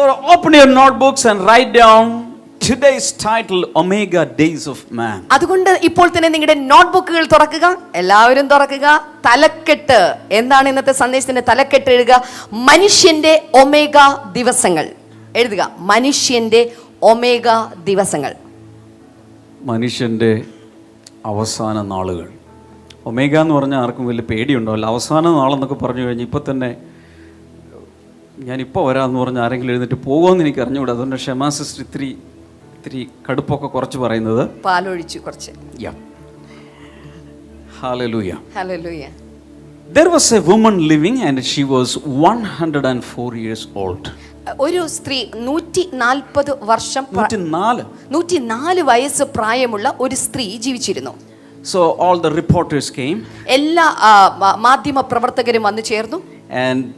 So open your notebooks and write down today's title, Omega Days of Man. അതുകൊണ്ട് ഇപ്പോൾ തന്നെ നിങ്ങളുടെ നോട്ട്ബുക്കുകൾ തുറക്കുക, എല്ലാവരും തുറക്കുക. തലക്കെട്ട് എന്താണ്? ഇന്നത്തെ സന്ദേശത്തിന്റെ തലക്കെട്ട് എഴുതുക, മനുഷ്യന്റെ ഒമേഗ ദിവസങ്ങൾ. എഴുതുക, മനുഷ്യന്റെ ഒമേഗ ദിവസങ്ങൾ. മനുഷ്യന്റെ അവസാന നാളുകൾ. ഒമേഗ എന്ന് പറഞ്ഞാൽ ആർക്കും വലിയ പേടിയുണ്ടാവില്ല. അവസാന നാളെന്നൊക്കെ പറഞ്ഞു കഴിഞ്ഞാൽ ഇപ്പം തന്നെ ഞാനിപ്പോൾ വരാമെന്ന് പറഞ്ഞ് ആരെങ്കിലും എഴുന്നേറ്റ് പോകുമെന്ന് എനിക്ക് അറിഞ്ഞുകൂടാ. അതുകൊണ്ട് ക്ഷമാ സിസ്റ്റർ ഇത്തിരി കടുപ്പൊക്കെ കുറച്ച് പറയുന്നത്. പാലൊഴിച്ചു കുറച്ച്. Hallelujah. Hallelujah. There was a woman living and she was 104 years old. ഒരു സ്ത്രീ 140 വർഷം 104 വയസ്സ് പ്രായമുള്ള ഒരു സ്ത്രീ ജീവിച്ചിരുന്നു. So all the reporters came. എല്ലാ മാധ്യമ പ്രവർത്തകരും വന്നു ചേർന്നു. And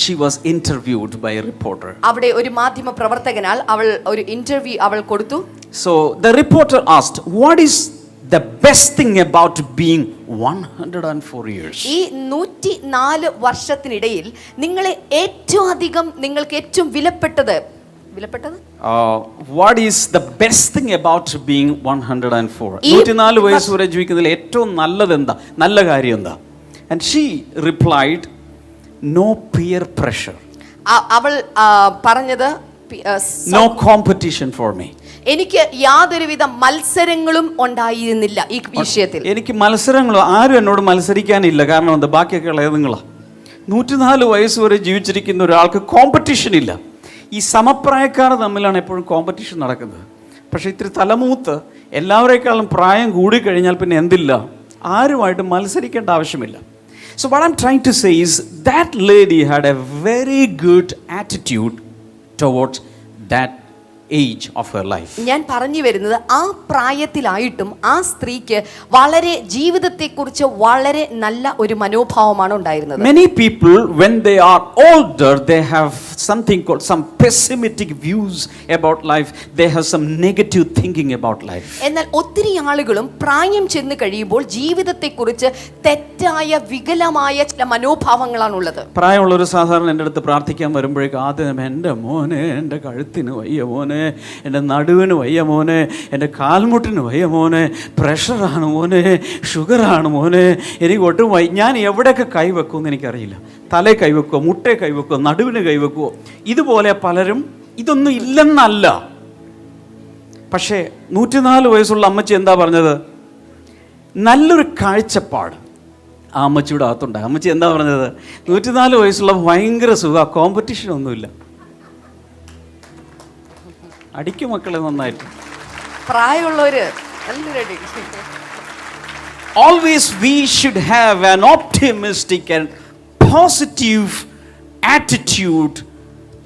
she was interviewed by a reporter. അവിടെ ഒരു മാധ്യമ പ്രവർത്തകനാൽ അവൾ ഒരു ഇന്റർവ്യൂ അവൾ കൊടുത്തു. So the reporter asked, what is the best thing about being 104 years? ഈ 104 വർഷത്തിനിടയിൽ നിങ്ങൾക്ക് ഏറ്റവും വിലപ്പെട്ടത് what is the best thing about being 104? 104 വയസ്സ് വരെ ജീവിക്കുന്നതിൽ ഏറ്റവും നല്ലത് എന്താ, നല്ല കാര്യം എന്താ? And she replied, no peer pressure. അവൾ പറഞ്ഞത്, no competition for me. എനിക്ക് യാതൊരുവിധ മത്സരങ്ങളും ഉണ്ടായിരുന്നില്ല ഈ വിഷയത്തിൽ. എനിക്ക് മത്സരങ്ങളോ ആരും എന്നോട് മത്സരിക്കാനില്ല. കാരണം എന്താ, ബാക്കിയൊക്കെ ഉള്ളത് നിങ്ങളാ. 104 വയസ്സ് വരെ ജീവിച്ചിരിക്കുന്ന ഒരാൾക്ക് കോമ്പറ്റീഷൻ ഇല്ല. ഈ സമപ്രായക്കാർ തമ്മിലാണ് എപ്പോഴും കോമ്പറ്റീഷൻ നടക്കുന്നത്. പക്ഷേ ഇത്തിരി തലമൂത്ത് എല്ലാവരേക്കാളും പ്രായം കൂടിക്കഴിഞ്ഞാൽ പിന്നെ എന്തില്ല, ആരുമായിട്ട് മത്സരിക്കേണ്ട ആവശ്യമില്ല. So what I'm trying to say is that lady had a very good attitude towards that age of her life. ഞാൻ പറഞ്ഞു വരുന്നത്, ആ പ്രായത്തിലായിട്ടും ആ സ്ത്രീക്ക് വളരെ ജീവിതത്തെക്കുറിച്ച് വളരെ നല്ല ഒരു മനോഭാവമാണ് ഉണ്ടായിരുന്നത്. Many people when they are older they have something called some pessimistic views about life. They have some negative thinking about life. എന്നാൽ ഒത്തിരി ആളുകളും പ്രായം ചെന്ന് കഴിയുമ്പോൾ ജീവിതത്തെക്കുറിച്ച് തെറ്റായ വികലമായ ചില മനോഭാവങ്ങളാണ് ഉള്ളത്. പ്രായമുള്ളൊരു സാധാരണ എൻ്റെ അടുത്ത് പ്രാർത്ഥിക്കാൻ വരുമ്പോഴേക്കും ആദ്യം എൻ്റെ മോനെ, എൻ്റെ കഴുത്തിന് വയ്യ മോനെ, എൻ്റെ നടുവിന് വയ്യ മോനെ, എൻ്റെ കാൽമുട്ടിന് വയ്യ മോനെ, പ്രഷറാണ് മോനെ, ഷുഗറാണ് മോനെ, എനിക്ക് ഒട്ടും ഞാൻ എവിടെയൊക്കെ കൈവെക്കുമെന്ന് എനിക്കറിയില്ല. തലേ കൈവെക്കുമോ, മുട്ടേ കൈവെക്കുമോ, നടുവിന് കൈവെക്കുമോ, ഇതുപോലെ പലരും. ഇതൊന്നും ഇല്ലെന്നല്ല. പക്ഷേ 104 വയസ്സുള്ള അമ്മച്ചി എന്താ പറഞ്ഞത്? നല്ലൊരു കാഴ്ചപ്പാട് ആ അമ്മച്ചിയുടെ അകത്തുണ്ട്. അമ്മച്ചി എന്താ പറഞ്ഞത്? 104 വയസ്സുള്ള ഭയങ്കര സുഖ, കോമ്പറ്റീഷൻ ഒന്നുമില്ല. അടിക്കും മക്കളെ നന്നായിട്ട്. പ്രായമുള്ളവര് always we should have an optimistic and positive attitude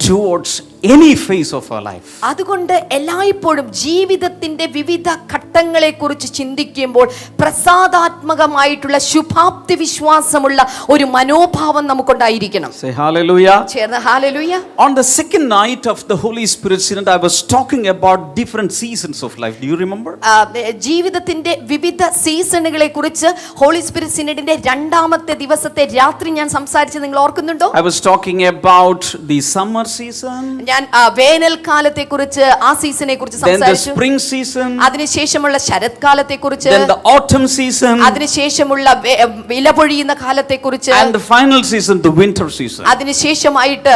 towards any phase of our life. അതുകൊണ്ട് എല്ലായ്പ്പോഴും ജീവിതത്തിന്റെ വിവിധ ഘട്ടങ്ങളെ കുറിച്ച് ചിന്തിക്കുമ്പോൾ പ്രസാദാത്മകമായിട്ടുള്ള ശുഭാപ്തി വിശ്വാസമുള്ള ഒരു മനോഭാവം നമുക്കുണ്ടായിരിക്കണം. Say hallelujah. ചേർന്ന് hallelujah. On the second night of the Holy Spirit synod I was talking about different seasons of life. Do you remember? ജീവിതത്തിന്റെ വിവിധ സീസണുകളെ കുറിച്ച് ഹോളി സ്പിരിറ്റ് സിനഡിന്റെ രണ്ടാമത്തെ ദിവസത്തെ രാത്രി ഞാൻ സംസാരിച്ചത് നിങ്ങൾ ഓർക്കുന്നുണ്ടോ? I was talking about the summer season. ഞാൻ വേനൽക്കാലത്തെ കുറിച്ച്, ആ സീസണെ കുറിച്ച് സംസാരിച്ചു. Then the spring season. അതിനുശേഷമുള്ള ശരത്കാലത്തെ കുറിച്ച്. Then the autumn season. അതിനുശേഷമുള്ള ഇലപൊഴിയുന്ന കാലത്തെ കുറിച്ച്. And the final season, the winter season. അതിനുശേഷമായിട്ട്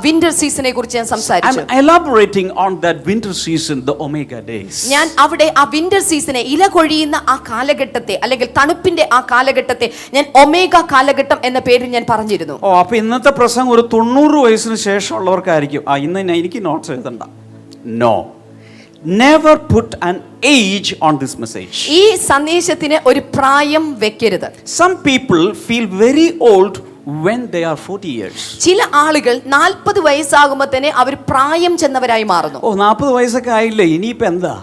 വിന്റർ സീസണെ കുറിച്ച് ഞാൻ സംസാരിച്ചു. I'm elaborating on that winter season, the Omega days. ഞാൻ അവിടെ ആ വിന്റർ സീസണെ, ഇല കൊഴിയുന്ന ആ കാലഘട്ടത്തെ അല്ലെങ്കിൽ തണുപ്പിന്റെ ആ കാലഘട്ടത്തെ ഞാൻ ഒമേഗ കാലഘട്ടം എന്ന പേരിൽ ഞാൻ പറഞ്ഞിരുന്നു. അപ്പൊ ഇന്നത്തെ പ്രസംഗം ഒരു 90 വയസ്സിന് ശേഷമുള്ളവർക്കായിരിക്കും. ഇന്ന് എനിക്ക് notes എഴുതണ്ട. No. Never put an age on this message. ഈ സന്ദേശത്തിന് ഒരു പ്രായം വെക്കരുത്. Some people feel very old when they are 40 years. ചില ആളുകൾ 40 വയസ്സാകുമ്പോൾ തന്നെ അവർ പ്രായം ചെന്നവരായി മാറുന്നു. 40 വയസ്സൊക്കെ ആയില്ലേ, ഇനിയിപ്പോ എന്താ?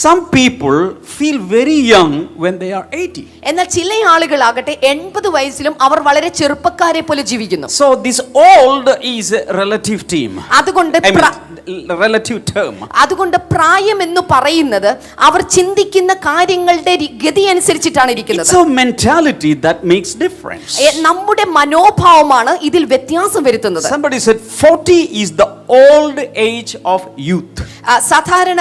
Some people feel very young when they are 80. എന്നാൽ ചില ആളുകളാകട്ടെ 80 വയസ്സിലും അവർ വളരെ ചെറുപ്പക്കാരെ പോലെ ജീവിക്കുന്നു. So this old is a relative term. അതുകൊണ്ട് relative term. അതുകൊണ്ട് പ്രായം എന്ന് പറയുന്നത് അവർ ചിന്തിക്കുന്ന കാര്യങ്ങളുടെ ഗതി അനുസരിച്ചിട്ടാണ് It's ഇരിക്കുന്നത്. a mentality that makes difference. നമ്മുടെ മനോഭാവമാണ് ഇതിൽ വ്യത്യാസം വരുത്തുന്നത്. Somebody said 40 is the old age of youth. സാധാരണ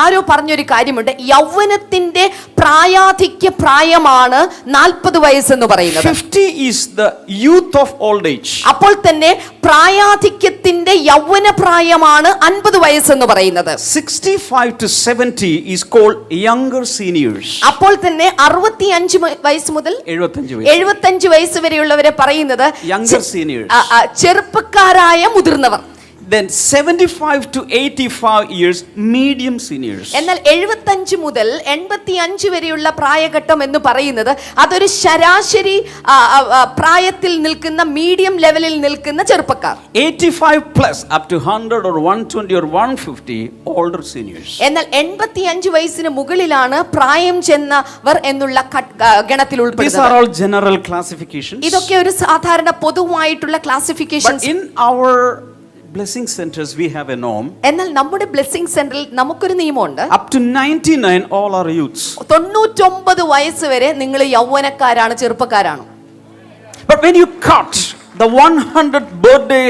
ആരോ പറഞ്ഞൊരു കാര്യമുണ്ട്, യൗവനത്തിന്റെ പ്രായാധിക്യ പ്രായമാണ് 40 വയസ്സെന്ന് പറയുന്നത്. 50 is the youth of old age. അപ്പോൾ തന്നെ പ്രായാധിക്യത്തിന്റെ യൗവന പ്രായമാണ് 50 വയസ്സെന്ന് പറയുന്നത്. 65 to 70 is called younger seniors. അപ്പോൾ തന്നെ 65 വയസ്സ് മുതൽ 75 വയസ്സ് വരെയുള്ളവരെ പറയുന്നത് younger seniors. ചെറുപ്പക്കാരായ മുതിർന്നവർ. Then 75 to 85 years medium seniors. എന്നാൽ 75 മുതൽ 85 വരെയുള്ള പ്രായഘട്ടം എന്ന് പറയുന്നത് അതൊരു ശരാശരി പ്രായത്തിൽ നിൽക്കുന്ന മീഡിയം ലെവലിൽ നിൽക്കുന്ന ചെറുപ്പക്കാർ. 85 plus up to 100 or 120 or 150 older seniors. എന്നാൽ 85 വയസ്സിന് മുകളിലാണ് പ്രായം ചെന്നവർ എന്നുള്ള ഗണത്തിൽ ഉൾപ്പെടുന്നത്. These are all general classifications. ഇതൊക്കെ ഒരു സാധാരണ പൊതുവായിട്ടുള്ള classifications. But in our blessing centers we have a norm. എന്നാൽ നമ്മുടെ ബ്ലെസ്സിംഗ് സെന്ററിൽ നമുക്കൊരു നിയമമുണ്ട്. Up to 99 all are youths. 99 വയസ്സ് വരെ നിങ്ങൾ യൗവനക്കാരാണ്, ചെറുപ്പക്കാരാണ്. But when you cut the 100th birthday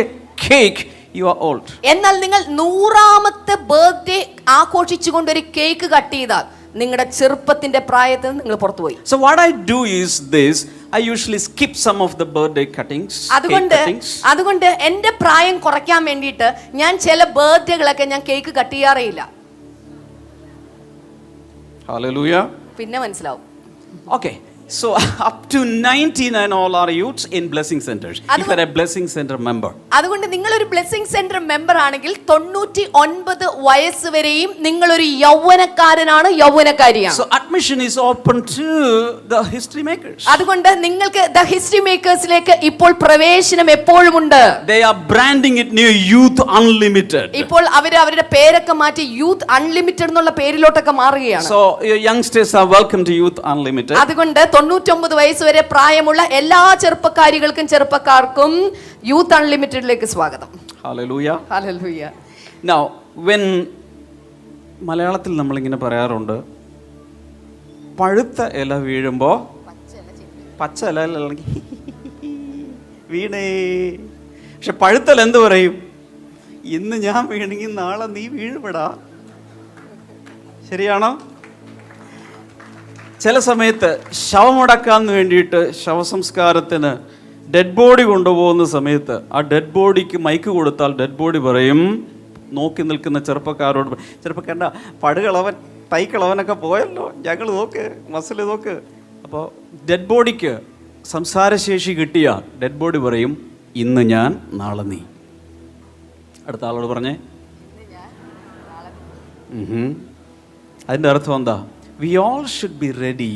cake you are old. എന്നാൽ നിങ്ങൾ 100ാമത്തെ ബർത്ത്ഡേ ആഘോഷിച്ചുകൊണ്ട് ഒരു കേക്ക് കട്ട് ചെയ്താൽ നിങ്ങളുടെ ചെറുപ്പത്തിന്റെ പ്രായത്തിൽ നിങ്ങൾ പുറത്തുപോയി. So what I do is this, I usually skip some of the birthday cuttings. അതുകൊണ്ട് എന്റെ പ്രായം കുറയ്ക്കാൻ വേണ്ടിയിട്ട് ഞാൻ ചില ബർത്ത്ഡേകളൊക്കെ ഞാൻ കേക്ക് കട്ട് ചെയ്യാറേയില്ല. Hallelujah. പിന്നെ മനസ്സിലാവും. Okay. So up to 99 all are youths in blessing centers. If you are a blessing center member. അതുകൊണ്ട് നിങ്ങൾ ഒരു ബ്ലെസ്സിംഗ് സെന്റർ മെമ്പർ ആണെങ്കിൽ 99 വയസ്സ് വരെയും നിങ്ങൾ ഒരു യൗവനക്കാരനാണ്, യൗവനക്കാരിയാണ്. So admission is open to the history makers. അതുകൊണ്ട് നിങ്ങൾക്ക് ദ ഹിസ്റ്ററി മേക്കേഴ്സിലേക്ക് ഇപ്പോൾ പ്രവേശനം എപ്പോഴും ഉണ്ട്. They are branding it new Youth Unlimited. ഇപ്പോൾ അവരുടെ പേരൊക്കെ മാറ്റി യൂത്ത് അൺലിമിറ്റഡ് എന്നുള്ള പേരിലോട്ടൊക്കെ മാറുകയാണ്. So youngsters are welcome to Youth Unlimited. അതുകൊണ്ട് 99 വയസ്സ് വരെ പ്രായമുള്ള എല്ലാ ചെറുപ്പക്കാർക്കും യൂത്ത് അൺലിമിറ്റഡിലേക്ക് സ്വാഗതം. Hallelujah. Hallelujah. Now when മലയാളത്തിൽ നമ്മൾ ഇങ്ങനെ പറയാറുണ്ട്, പഴുത്ത ഇല വീഴുമ്പോൾ പച്ച ഇല വീണേ. പക്ഷെ പഴുത്തൽ എന്ത് പറയും? ഇന്ന് ഞാൻ വീണെങ്കിൽ നാളെ നീ വീഴുപെടാ. ശരിയാണോ? ചില സമയത്ത് ശവമടക്കാൻ വേണ്ടിയിട്ട് ശവസംസ്കാരത്തിന് ഡെഡ് ബോഡി കൊണ്ടുപോകുന്ന സമയത്ത് ആ ഡെഡ് ബോഡിക്ക് മൈക്ക് കൊടുത്താൽ ഡെഡ് ബോഡി പറയും, നോക്കി നിൽക്കുന്ന ചെറുപ്പക്കാരോട്, ചെറുപ്പക്കാരൻ്റെ പടുകളവൻ തൈക്കളവനൊക്കെ പോയല്ലോ, ഞങ്ങൾ നോക്ക് മസിൽ നോക്ക്. അപ്പോൾ ഡെഡ് ബോഡിക്ക് സംസാരശേഷി കിട്ടിയ ഡെഡ് ബോഡി പറയും, ഇന്ന് ഞാൻ നാളെ നീ. അടുത്ത ആളോട് പറഞ്ഞേ. അതിൻ്റെ അർത്ഥം എന്താ? We all should be ready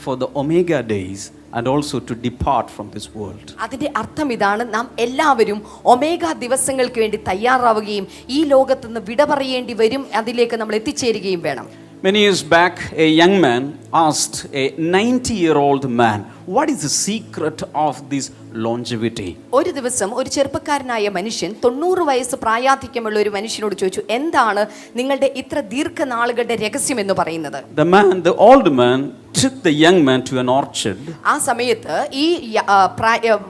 for the Omega days and also to depart from this world. അതിന്റെ അർത്ഥം ഇതാണ്, നാം എല്ലാവരും ഒമേഗ ദിവസങ്ങൾക്ക് വേണ്ടി തയ്യാറാവുകയും ഈ ലോകത്ത് നിന്ന് വിട പറയേണ്ടി വരും, അതിലേക്ക് നമ്മൾ എത്തിച്ചേരുകയും വേണം. Many years back, a young man asked a 90-year-old man, what is the secret of this longevity? ഒരു ദിവസം ഒരു ചെറുപ്പക്കാരനായ മനുഷ്യൻ 90 വയസ്സ് പ്രായാധിക്യമുള്ള ഒരു മനുഷ്യനോട് ചോദിച്ചു, എന്താണ് നിങ്ങളുടെ ഇത്ര ദീർഘനാളുകളുടെ രഹസ്യം എന്ന് പറയുന്നത്? The old man took the young man to an orchard. ആ സമയത്ത് ഈ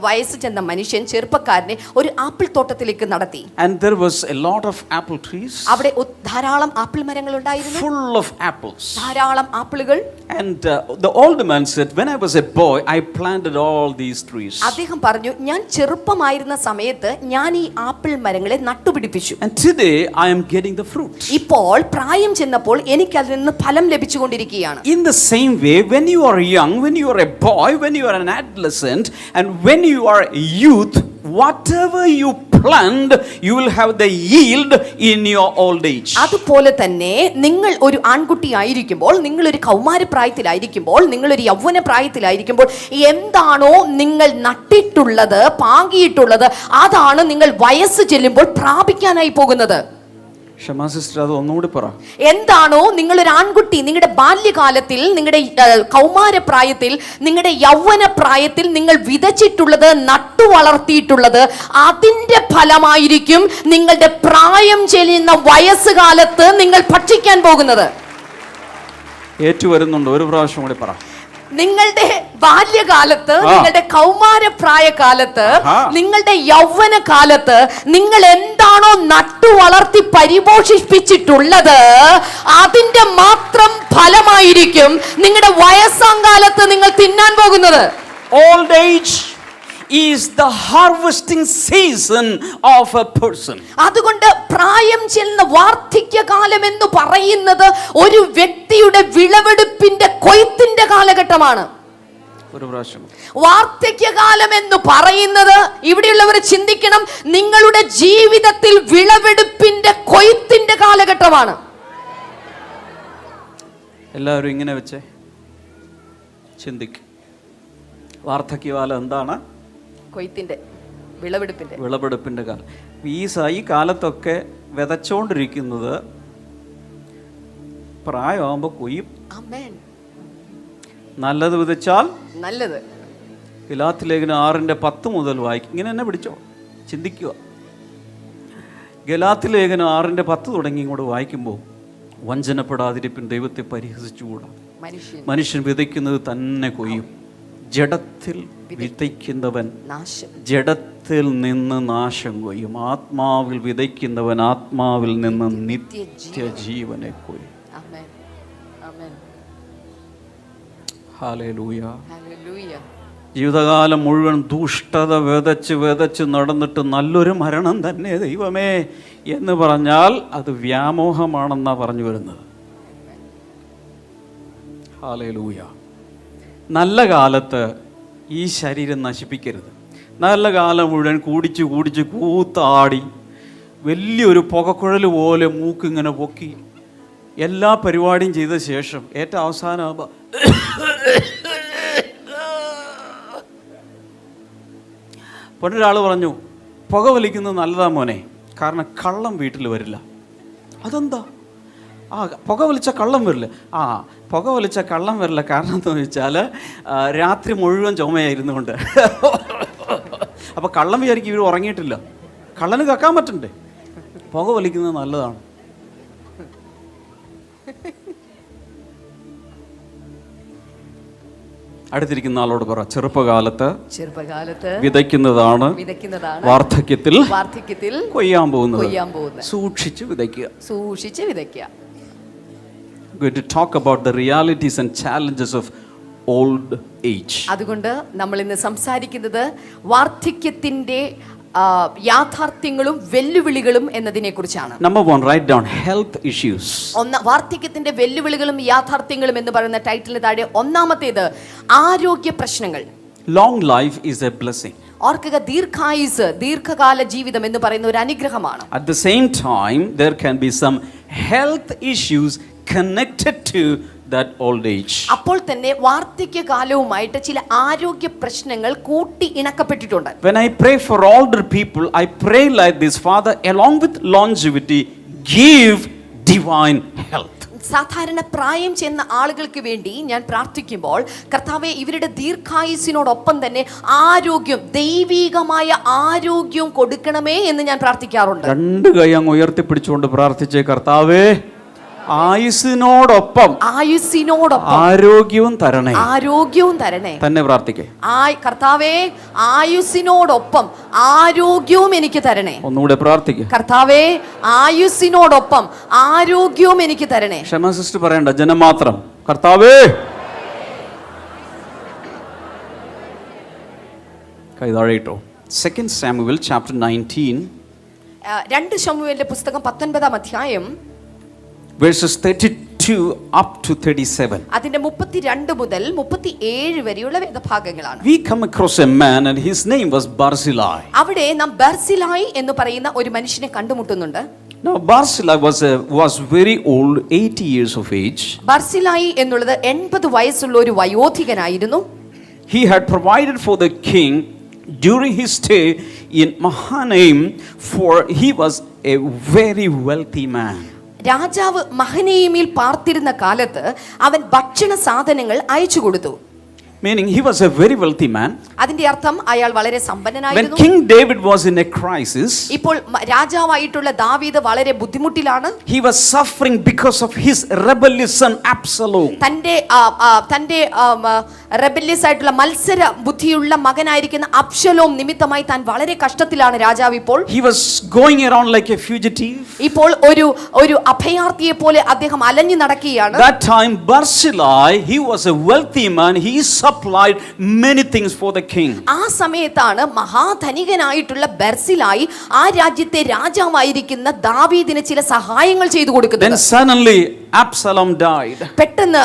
വയസ്സ് ചെന്ന മനുഷ്യൻ ചെറുപ്പക്കാരനെ ഒരു ആപ്പിൾ തോട്ടത്തിലേക്ക് നടത്തി. And there was a lot of apple trees. അവിടെ ധാരാളം ആപ്പിൾ മരങ്ങൾ ഉണ്ടായിരുന്നു. Full of apples. ധാരാളം ആപ്പിളുകൾ. And the old man said, when I was a boy, I planted all these trees. അദ്ദേഹം പറഞ്ഞു, ഞാൻ ചെറുപ്പമായിരുന്ന സമയത്ത് ഞാൻ ഈ ആപ്പിൾ മരങ്ങളെ നട്ടുപിടിപ്പിച്ചു. And today I am getting the fruit. ഇപ്പോൾ പ്രായം ചെന്നപ്പോൾ എനിക്ക് അതിൽ നിന്ന് ഫലം ലഭിച്ചുകൊണ്ടിരിക്കുകയാണ്. In the same way, when you are young, when you are a boy, when you are an adolescent, and when you are a youth, whatever you plant, you will have the yield in your old age. അതുപോലെ തന്നെ നിങ്ങൾ ഒരു ആൺകുട്ടി ആയിരിക്കുമ്പോൾ, നിങ്ങൾ ഒരു കൗമാരപ്രായത്തിലായിരിക്കുമ്പോൾ, നിങ്ങൾ ഒരു യൗവന പ്രായത്തിലായിരിക്കുമ്പോൾ എന്താണോ നിങ്ങൾ നട്ടിട്ടുള്ളത്, പാകിയിട്ടുള്ളത്, അതാണ് നിങ്ങൾ വയസ്സ് ചെല്ലുമ്പോൾ പ്രാപിക്കാനായി പോകുന്നത്. ക്ഷമാ സിസ്റ്റർ, അത് ഒന്നുകൂടി പറ. എന്താണോ നിങ്ങളൊരു ആൺകുട്ടി നിങ്ങളുടെ ബാല്യകാലത്തിൽ, നിങ്ങളുടെ കൗമാരപ്രായത്തിൽ, നിങ്ങളുടെ യൗവന പ്രായത്തിൽ നിങ്ങൾ വിതച്ചിട്ടുള്ളത്, നട്ടു വളർത്തിയിട്ടുള്ളത്, അതിന്റെ ഫലമായിരിക്കും നിങ്ങളുടെ പ്രായം ചെല്ലുന്ന വയസ്സുകാലത്ത് നിങ്ങൾ ഭക്ഷിക്കാൻ പോകുന്നത്. ഏറ്റുവരുന്നുണ്ട്, ഒരു പ്രാവശ്യം കൂടി പറ. നിങ്ങളുടെ ബാല്യകാലത്ത്, നിങ്ങളുടെ കൗമാരപ്രായകാലത്ത്, നിങ്ങളുടെ യൗവന കാലത്ത് നിങ്ങൾ എന്താണോ നട്ടു വളർത്തി പരിപോഷിപ്പിച്ചിട്ടുള്ളത്, അതിന്റെ മാത്രം ഫലമായിരിക്കും നിങ്ങളുടെ വയസ്സാം കാലത്ത് നിങ്ങൾ തിന്നാൻ പോകുന്നത്. Old age is the harvesting season of a person. അതുകൊണ്ട് പ്രായം ചെല്ലുന്ന വാർദ്ധക്യകാലം എന്ന് പറയുന്നത് ഒരു വ്യക്തിയുടെ വിളവെടുപ്പിന്റെ കൊയ്ത്തിന്റെ കാലഘട്ടമാണ്. ഒരു പ്രാവശ്യം. വാർദ്ധക്യകാലം എന്ന് പറയുന്നത്, ഇവിടെയുള്ളവർ ചിന്തിക്കണം, നിങ്ങളുടെ ജീവിതത്തിൽ വിളവെടുപ്പിന്റെ കൊയ്ത്തിന്റെ കാലഘട്ടമാണ്. എല്ലാവരും ഇങ്ങനെ വെച്ചേ, ചിന്തിക്കും. വാർദ്ധക്യകാലം എന്താണ്? കൊയ്ത്തിന്റെ, വിളവെടുപ്പിന്റെ കാലം. ഈ കാലത്തൊക്കെ വിതച്ചോണ്ടിരിക്കുന്നത് പ്രായമാകുമ്പോ കൊയ്യും. നല്ലത് വിതച്ചാൽ നല്ലത്. ഗലാത്യലേഖനം 6:10 മുതൽ വായിക്കും. ഇങ്ങനെ തന്നെ പിടിച്ചോ, ചിന്തിക്കുക. ഗലാത്യലേഖനം 6:10 തുടങ്ങി ഇങ്ങോട്ട് വായിക്കുമ്പോൾ, വഞ്ചനപ്പെടാതിരിപ്പിൻ, ദൈവത്തെ പരിഹസിച്ചുകൂടാ, മനുഷ്യൻ വിതയ്ക്കുന്നത് തന്നെ കൊയ്യും. ജഡത്തിൽ വിതയ്ക്കുന്നവൻ ജഡത്തിൽ നിന്ന് നാശം കൊയ്യും, ആത്മാവിൽ വിതയ്ക്കുന്നവൻ ആത്മാവിൽ നിന്ന് നിത്യജീവനെ കൊയ്യും. ഹല്ലേലൂയ. ജീവിതകാലം മുഴുവൻ ദുഷ്ടത വിതച്ച് നടന്നിട്ട് നല്ലൊരു മരണം തന്നെ ദൈവമേ എന്ന് പറഞ്ഞാൽ അത് വ്യാമോഹമാണെന്നാണ് പറഞ്ഞു വരുന്നത്. ഹല്ലേലൂയ. നല്ല കാലത്ത് ഈ ശരീരം നശിപ്പിക്കരുത്. നല്ല കാലം മുഴുവൻ കുടിച്ച് കൂത്താടി വലിയൊരു പുകക്കുഴൽ പോലെ മൂക്കിങ്ങനെ പൊക്കി എല്ലാ പരിപാടിയും ചെയ്ത ശേഷം ഏറ്റവും അവസാനമാകുമ്പോൾ പണ്ടൊരാൾ പറഞ്ഞു, പുക വലിക്കുന്നത് നല്ലതാ മോനെ, കാരണം കള്ളം വീട്ടിൽ വരില്ല. അതെന്താ? പുക വലിച്ച കള്ളം വരില്ല. പുക വലിച്ച കള്ളം വരില്ല കാരണം എന്താണെന്ന് വെച്ചാൽ രാത്രി മുഴുവൻ ചുമയായിരുന്നു കൊണ്ട്. അപ്പോൾ കള്ളം വിചാരിക്കും ഇവർ ഉറങ്ങിയിട്ടില്ല, കള്ളന് കക്കാൻ പറ്റണ്ടേ. പുക വലിക്കുന്നത് നല്ലതാണ്. അടുത്തിരിക്കുന്ന ആളോട് പറ, ചെറുപ്പകാലത്ത് വിതയ്ക്കുന്നതാണ് വാർദ്ധക്യത്തിൽ കൊയ്യാൻ പോകുന്നത്. സൂക്ഷിച്ച് വിതയ്ക്കുക. Going to talk about the realities and challenges of old age. അതുകൊണ്ട് നമ്മൾ ഇന്ന് സംസാരിക്കുന്നത് വാർദ്ധക്യത്തിന്റെ യാഥാർത്ഥ്യങ്ങളും വെല്ലുവിളികളും എന്നതിനെ കുറിച്ചാണ്. Number 1, write down health issues. വാർദ്ധക്യത്തിന്റെ വെല്ലുവിളികളും യാഥാർത്ഥ്യങ്ങളും എന്ന് പറയുന്ന ടൈറ്റിലിന് താഴെ ഒന്നാമത്തേത് ആരോഗ്യ പ്രശ്നങ്ങൾ. Long life is a blessing. ഓർക്കുക, ദീർഘായുസ്, ദീർഘകാല ജീവിതം എന്ന് പറയുന്ന ഒരു അനുഗ്രഹമാണ്. At the same time there can be some health issues connected to that old age. അപ്പോൾ തന്നെ വാർദ്ധക്യകാലവുമായിട്ട് ചില ആരോഗ്യ പ്രശ്നങ്ങൾ കൂട്ടി ഇണക്കപ്പെട്ടിട്ടുണ്ട്. When I pray for older people, I pray like this: Father, along with longevity, give divine health. സാധാരണ പ്രായം ചെന്ന ആളുകൾക്ക് വേണ്ടി ഞാൻ പ്രാർത്ഥിക്കുമ്പോൾ, കർത്താവേ, ഇവരുടെ ദീർഘായുസിനോടൊപ്പം തന്നെ ആരോഗ്യം, ദൈവികമായ ആരോഗ്യം കൊടുക്കണമേ എന്ന് ഞാൻ പ്രാർത്ഥിക്കാറുണ്ട്. രണ്ട് കൈ അങ്ങ് ഉയർത്തിപ്പിടിച്ചുകൊണ്ട് പ്രാർത്ഥിച്ചേ, കർത്താവേ, ആയുസിനോടൊപ്പം ആരോഗ്യവും തരണേ. തന്നെ പ്രാർത്ഥിക്കേ. കർത്താവേ, ആയുസിനോടൊപ്പം ആരോഗ്യവും എനിക്ക് തരണേ. ഒന്നുകൂടെ പ്രാർത്ഥിക്കേ. കർത്താവേ, ആയുസിനോടൊപ്പം ആരോഗ്യവും എനിക്ക് തരണേ. ക്ഷമ സിസ്റ്റർ പറയണ്ട, ജനം മാത്രം. കർത്താവേ, കൈതാഴെട്ടോ. 2 Samuel chapter 19, 2 ശമൂവേലിന്റെ പുസ്തകം 19-ാം അധ്യായം verses 32 up to 37. അതിന്റെ 32 മുതൽ 37 വരെയുള്ള വേദഭാഗങ്ങളാണ്. We come across a man and his name was Barzillai. അവിടെ നാം ബർസിലായി എന്ന് പറയുന്ന ഒരു മനുഷ്യനെ കണ്ടുമുട്ടുന്നുണ്ട്. Now Barzillai was very old, 80 years of age. ബർസിലായി എന്നുള്ളത് 80 വയസ്സുള്ള ഒരു വയോധികനായിരുന്നു. He had provided for the king during his stay in Mahanaim, for he was a very wealthy man. രാജാവ് മഹനയീമിൽ പാർത്തിരുന്ന കാലത്ത് അവൻ ഭക്ഷണ സാധനങ്ങൾ അയച്ചു കൊടുത്തു. Meaning he was a very wealthy man. അതിന്റെ അർത്ഥം അയാൾ വളരെ When സമ്പന്നനായിരുന്നു. King David was in a crisis, ഇപ്പോൾ രാജാവായിട്ടുള്ള ദാവീദ് വളരെ ബുദ്ധിമുട്ടിലാണ്. he was suffering because of his rebellious son Absalom. തന്റെ റെബല്യസ് ആയിട്ടുള്ള മത്സര ബുദ്ധിയുള്ള മകനായിരിക്കുന്ന അബ്ശലോം നിമിത്തമായി താൻ വളരെ കഷ്ടത്തിലാണ് രാജാവ് ഇപ്പോൾ. He was going around like a fugitive. ഇപ്പോൾ ഒരു അഭയാർത്ഥിയെ പോലെ അദ്ദേഹം അലഞ്ഞു നടക്കുകയാണ്. That time Barzillai, he was a wealthy man. He supplied many things for the king. ആ സമയത്താണ് മഹാധനികനായിട്ടുള്ള ബർസിലായി ആ രാജ്യത്തെ രാജാവായിരിക്കുന്ന ദാവീദിന് ചില സഹായങ്ങൾ ചെയ്തു കൊടുക്കുന്നത്. Then suddenly Absalom died. പെട്ടെന്ന്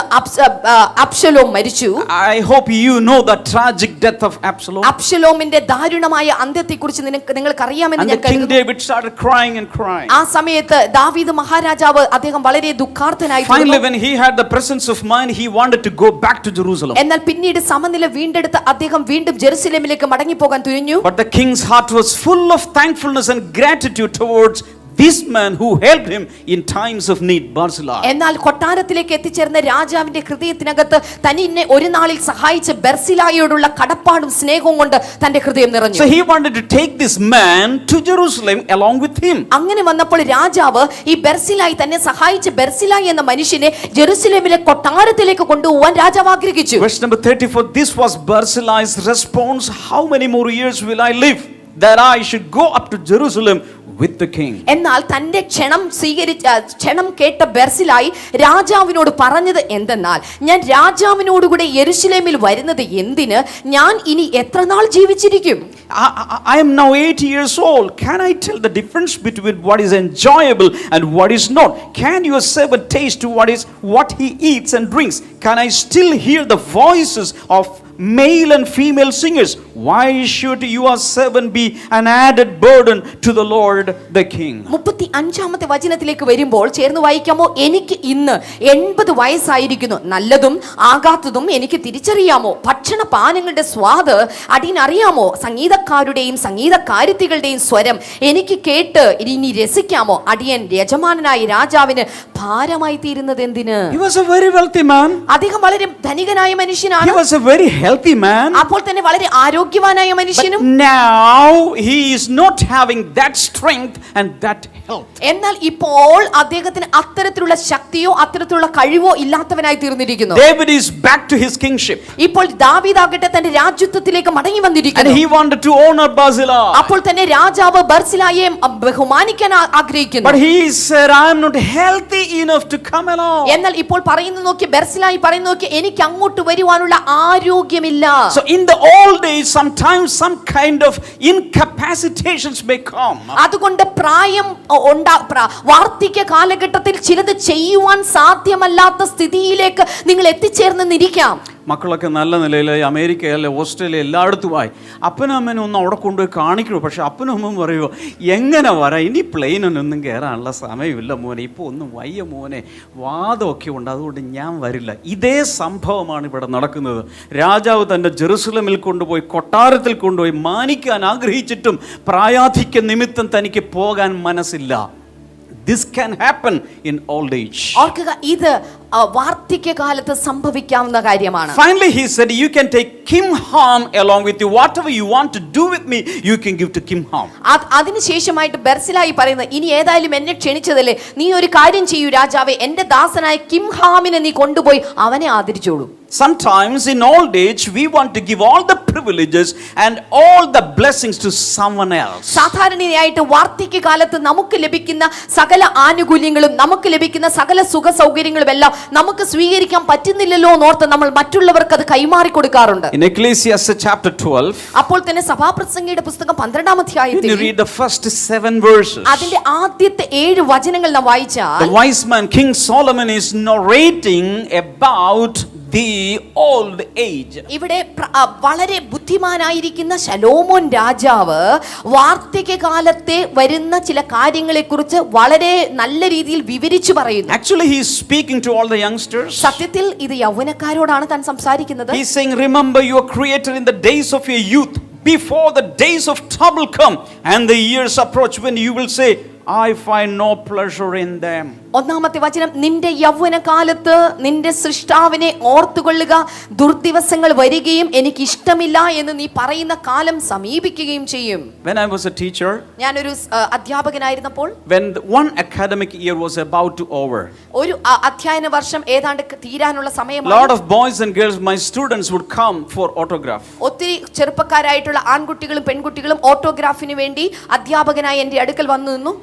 അബ്ശലോം മരിച്ചു. I hope you know the tragic death of Absalom. അബ്ശലോമിന്റെ ദാരുണമായ അന്ത്യത്തെക്കുറിച്ച് നിങ്ങൾക്ക് അറിയാമെന്ന് And ഞാൻ King കരുതുന്നു. David started crying and crying. ആ സമയത്ത് ദാവീദ് മഹാരാജാവ് അദ്ദേഹം വളരെ ദുഃഖാർത്തനായി. Finally, when he had the presence of mind, he wanted to go back to Jerusalem. എന്നാൽ പിന്നീട് സമനില വീണ്ടെടുത്ത് അദ്ദേഹം വീണ്ടും ജെറുസലേമിലേക്ക് മടങ്ങിപ്പോകാൻ തുനിഞ്ഞു. But the king's heart was full of thankfulness and gratitude towards this man who helped him in times of need, Barzillai. എന്നാൽ കൊട്ടാരത്തിലേക്ക് എത്തിച്ചേർന്ന രാജാവിന്റെ ഹൃദയത്തിനകത്ത് തന്നെ ഒരു നാളിൽ സഹായിച്ച ബർസിലായിയോടുള്ള കടപ്പാടും സ്നേഹവും കൊണ്ട് തന്റെ ഹൃദയം നിറഞ്ഞു. So he wanted to take this man to Jerusalem along with him. അങ്ങനെ വന്നപ്പോൾ രാജാവ് ഈ ബർസിലായി തന്നെ സഹായിച്ച ബർസിലായി എന്ന മനുഷ്യനെ ജെറുസലേമിലെ കൊട്ടാരത്തിലേക്ക് കൊണ്ടുപോകാൻ രാജാവ് ആഗ്രഹിച്ചു. Verse number 34, this was Barzillai's response: how many more years will I live that I should go up to Jerusalem with the king? എന്നാൽ തന്റെ ക്ഷണം കേട്ട ബർസിലായി രാജാവിനോട് പറഞ്ഞത് എന്തെന്നാൽ, ഞാൻ രാജാവിനോടുകൂടെ യെരുശലേമിൽ വരുന്നത് എന്തിന്? ഞാൻ ഇനി എത്ര നാൾ ജീവിച്ചിരിക്കും? I am now 80 years old. Can I tell the difference between what is enjoyable and what is not? Can your servant taste what he eats and drinks? Can I still hear the voices of male and female singers? Why should your servant be an added burden to the Lord the king? 35ാമത്തെ വചനത്തിലേക്ക് വരുമ്പോൾ ചേർന്ന് വായിക്കാമോ? എനിക്ക് ഇന്ന് 80 വയസ്സായിരിക്കുന്നു. നല്ലതും ആകാത്തതും എനിക്ക് തിരിച്ചറിയാമോ? ഭക്ഷണ പാനങ്ങളുടെ സ്വാദ് അടിയനറിയാമോ? സംഗീതക്കാരുടെയും സംഗീതക്കാരിത്തികളുടെയും സ്വരം എനിക്ക് കേട്ട് ഇനി രസിക്കാമോ? അടിയൻ യജമാനനായ രാജാവിന് ഭാരമായി തീരുന്നത് എന്തിന്? He was a very wealthy man. അദ്ദേഹം വളരെ ധനികനായ മനുഷ്യനാണ്. He was a very healthy man. അപ്പോൾ തന്നെ വളരെ ആരോഗ്യവാനായ മനുഷ്യനും. But now he is not having that strength and that health. എന്നാൽ ഇപ്പോൾ അദ്ദേഹത്തിന് അത്തരത്തിലുള്ള ശക്തിയോ അത്തരത്തിലുള്ള കഴിവോ ഇല്ലാത്തവനായി തീർന്നിരിക്കുന്നു. David is back to his kingship. ഇപ്പോൾ ദാവീദാകട്ടെ തന്റെ രാജ്യത്വത്തിലേക്ക് മടങ്ങി വന്നിരിക്കുന്നു. And he wanted to honor Barzillai. അപ്പോൾ തന്നെ രാജാവ് ബർസിലായെ ബഹുമാനിക്കാൻ ആഗ്രഹിക്കുന്നു. But he said, I am not healthy enough to come along. എന്നാൽ ഇപ്പോൾ പറയുന്നു നോക്കി, ബർസിലായി പറയുന്നു നോക്കി, എനിക്ക് അങ്ങോട്ട് വരുവാനുള്ള ആരോഗ്യമില്ല. So in the old days, sometimes some kind of incapacitations may come. അതുകൊണ്ട് വാർദ്ധക്യ കാലഘട്ടത്തിൽ ചിലത് ചെയ്യുവാൻ സാധ്യമല്ലാത്ത സ്ഥിതിയിലേക്ക് നിങ്ങൾ എത്തിച്ചേർന്നിരിക്കാം. മക്കളൊക്കെ നല്ല നിലയിൽ അമേരിക്കയിൽ ഓസ്ട്രേലിയ എല്ലായിടത്തുമായി അപ്പനും അമ്മനും ഒന്ന് അവിടെ കൊണ്ടുപോയി കാണിക്കണു. പക്ഷെ അപ്പനും അമ്മയും പറയുമോ, എങ്ങനെ വരാം, ഇനി പ്ലെയിനൊന്നും കയറാനുള്ള സമയമില്ല മോനെ, ഇപ്പോൾ ഒന്നും വയ്യ മോനെ, വാദമൊക്കെ ഉണ്ട്, അതുകൊണ്ട് ഞാൻ വരില്ല. ഇതേ സംഭവമാണ് ഇവിടെ നടക്കുന്നത്. രാജാവ് തൻ്റെ ജെറുസലമിൽ കൊണ്ടുപോയി കൊട്ടാരത്തിൽ കൊണ്ടുപോയി മാനിക്കാൻ ആഗ്രഹിച്ചിട്ടും പ്രായാധിക്യ നിമിത്തം തനിക്ക് പോകാൻ മനസ്സില്ല. This can happen in old age. ഓർക്കുക, ഇത് വാർദ്ധക്യകാലത്ത് സംഭവിക്കാവുന്ന കാര്യമാണ്. Finally he said, you can take Kimham along with you. Whatever you want to do with me, you can give to Kimham. അതിനുശേഷമായിട്ട് ബർസിലായി പറയുന്നത്, ഇനി ഏതായാലും എന്നെ ക്ഷണിച്ചതല്ലേ, നീ ഒരു കാര്യം ചെയ്യൂ രാജാവേ, എന്റെ ദാസനായ കിംഹാമിനെ നീ കൊണ്ടുപോയി അവനെ ആദരിച്ചോളൂ. Sometimes in old age we want to give all the privileges and all the blessings to someone else. സാധാരണയായിട്ട് വാർദ്ധക്യകാലത്ത് നമുക്ക് ലഭിക്കുന്ന സകല ആനുകൂല്യങ്ങളും നമുക്ക് ലഭിക്കുന്ന സകല സുഖ സൗകര്യങ്ങളും എല്ലാം നമുക്ക് സ്വീകരിക്കാൻ പറ്റുന്നില്ലല്ലോ എന്നോർത്ത് നമ്മൾ മറ്റുള്ളവർക്ക് അത് കൈമാറി കൊടുക്കാറുണ്ട്. In Ecclesiastes chapter 12, അപ്പോൾ തന്നെ സഭാപ്രസംഗിയുടെ പുസ്തകം 12-ാം അധ്യായത്തിൽ you read the first 7 verses. അതിന്റെ ആദ്യത്തെ 7 വചനങ്ങൾ നാം വായിച്ചാൽ, the wise man King Solomon is narrating about the old age. ഇവിടെ വളരെ ബുദ്ധിമാനായിരിക്കുന്ന ശലോമോൻ രാജാവ് വാർദ്ധക്യകാലത്തെ വരുന്ന ചില കാര്യങ്ങളെക്കുറിച്ച് വളരെ നല്ല രീതിയിൽ വിവരിച്ചു പറയുന്നു. Actually he is speaking to all the youngsters. സത്യത്തിൽ ഇത് യൗവനക്കാരോടാണ് താൻ സംസാരിക്കുന്നത്. He is saying, remember your creator in the days of your youth. before the days of trouble come and the years approach when you will say, I find no pleasure in them. ഒന്നാമത്തെ വചനം, നിന്റെ യൗവനകാലത്ത് നിന്റെ സൃഷ്ടാവിനെ ഓർത്തുകൊള്ളുക, ദുർദിവസങ്ങൾ വരികയും എനിക്ക് ഇഷ്ടമില്ല എന്ന് നീ പറയുന്ന കാലം സമീപിക്കുകയും ചെയ്യും. When I was a teacher, ഞാനൊരു അധ്യാപകനായിരുന്നപ്പോൾ, when one academic year was about to over, ഒരു അധ്യയന വർഷം ഏതാണ്ട് തീരാനുള്ള സമയമായി. lot of boys and girls, my students, would come for autograph. ഒത്തിരി ചെറുപ്പക്കാരായിട്ടുള്ള ആൺകുട്ടികളും പെൺകുട്ടികളും ഓട്ടോഗ്രാഫിന് വേണ്ടി അധ്യാപകനായി എൻ്റെ അടുക്കൽ വന്നു നിന്നു.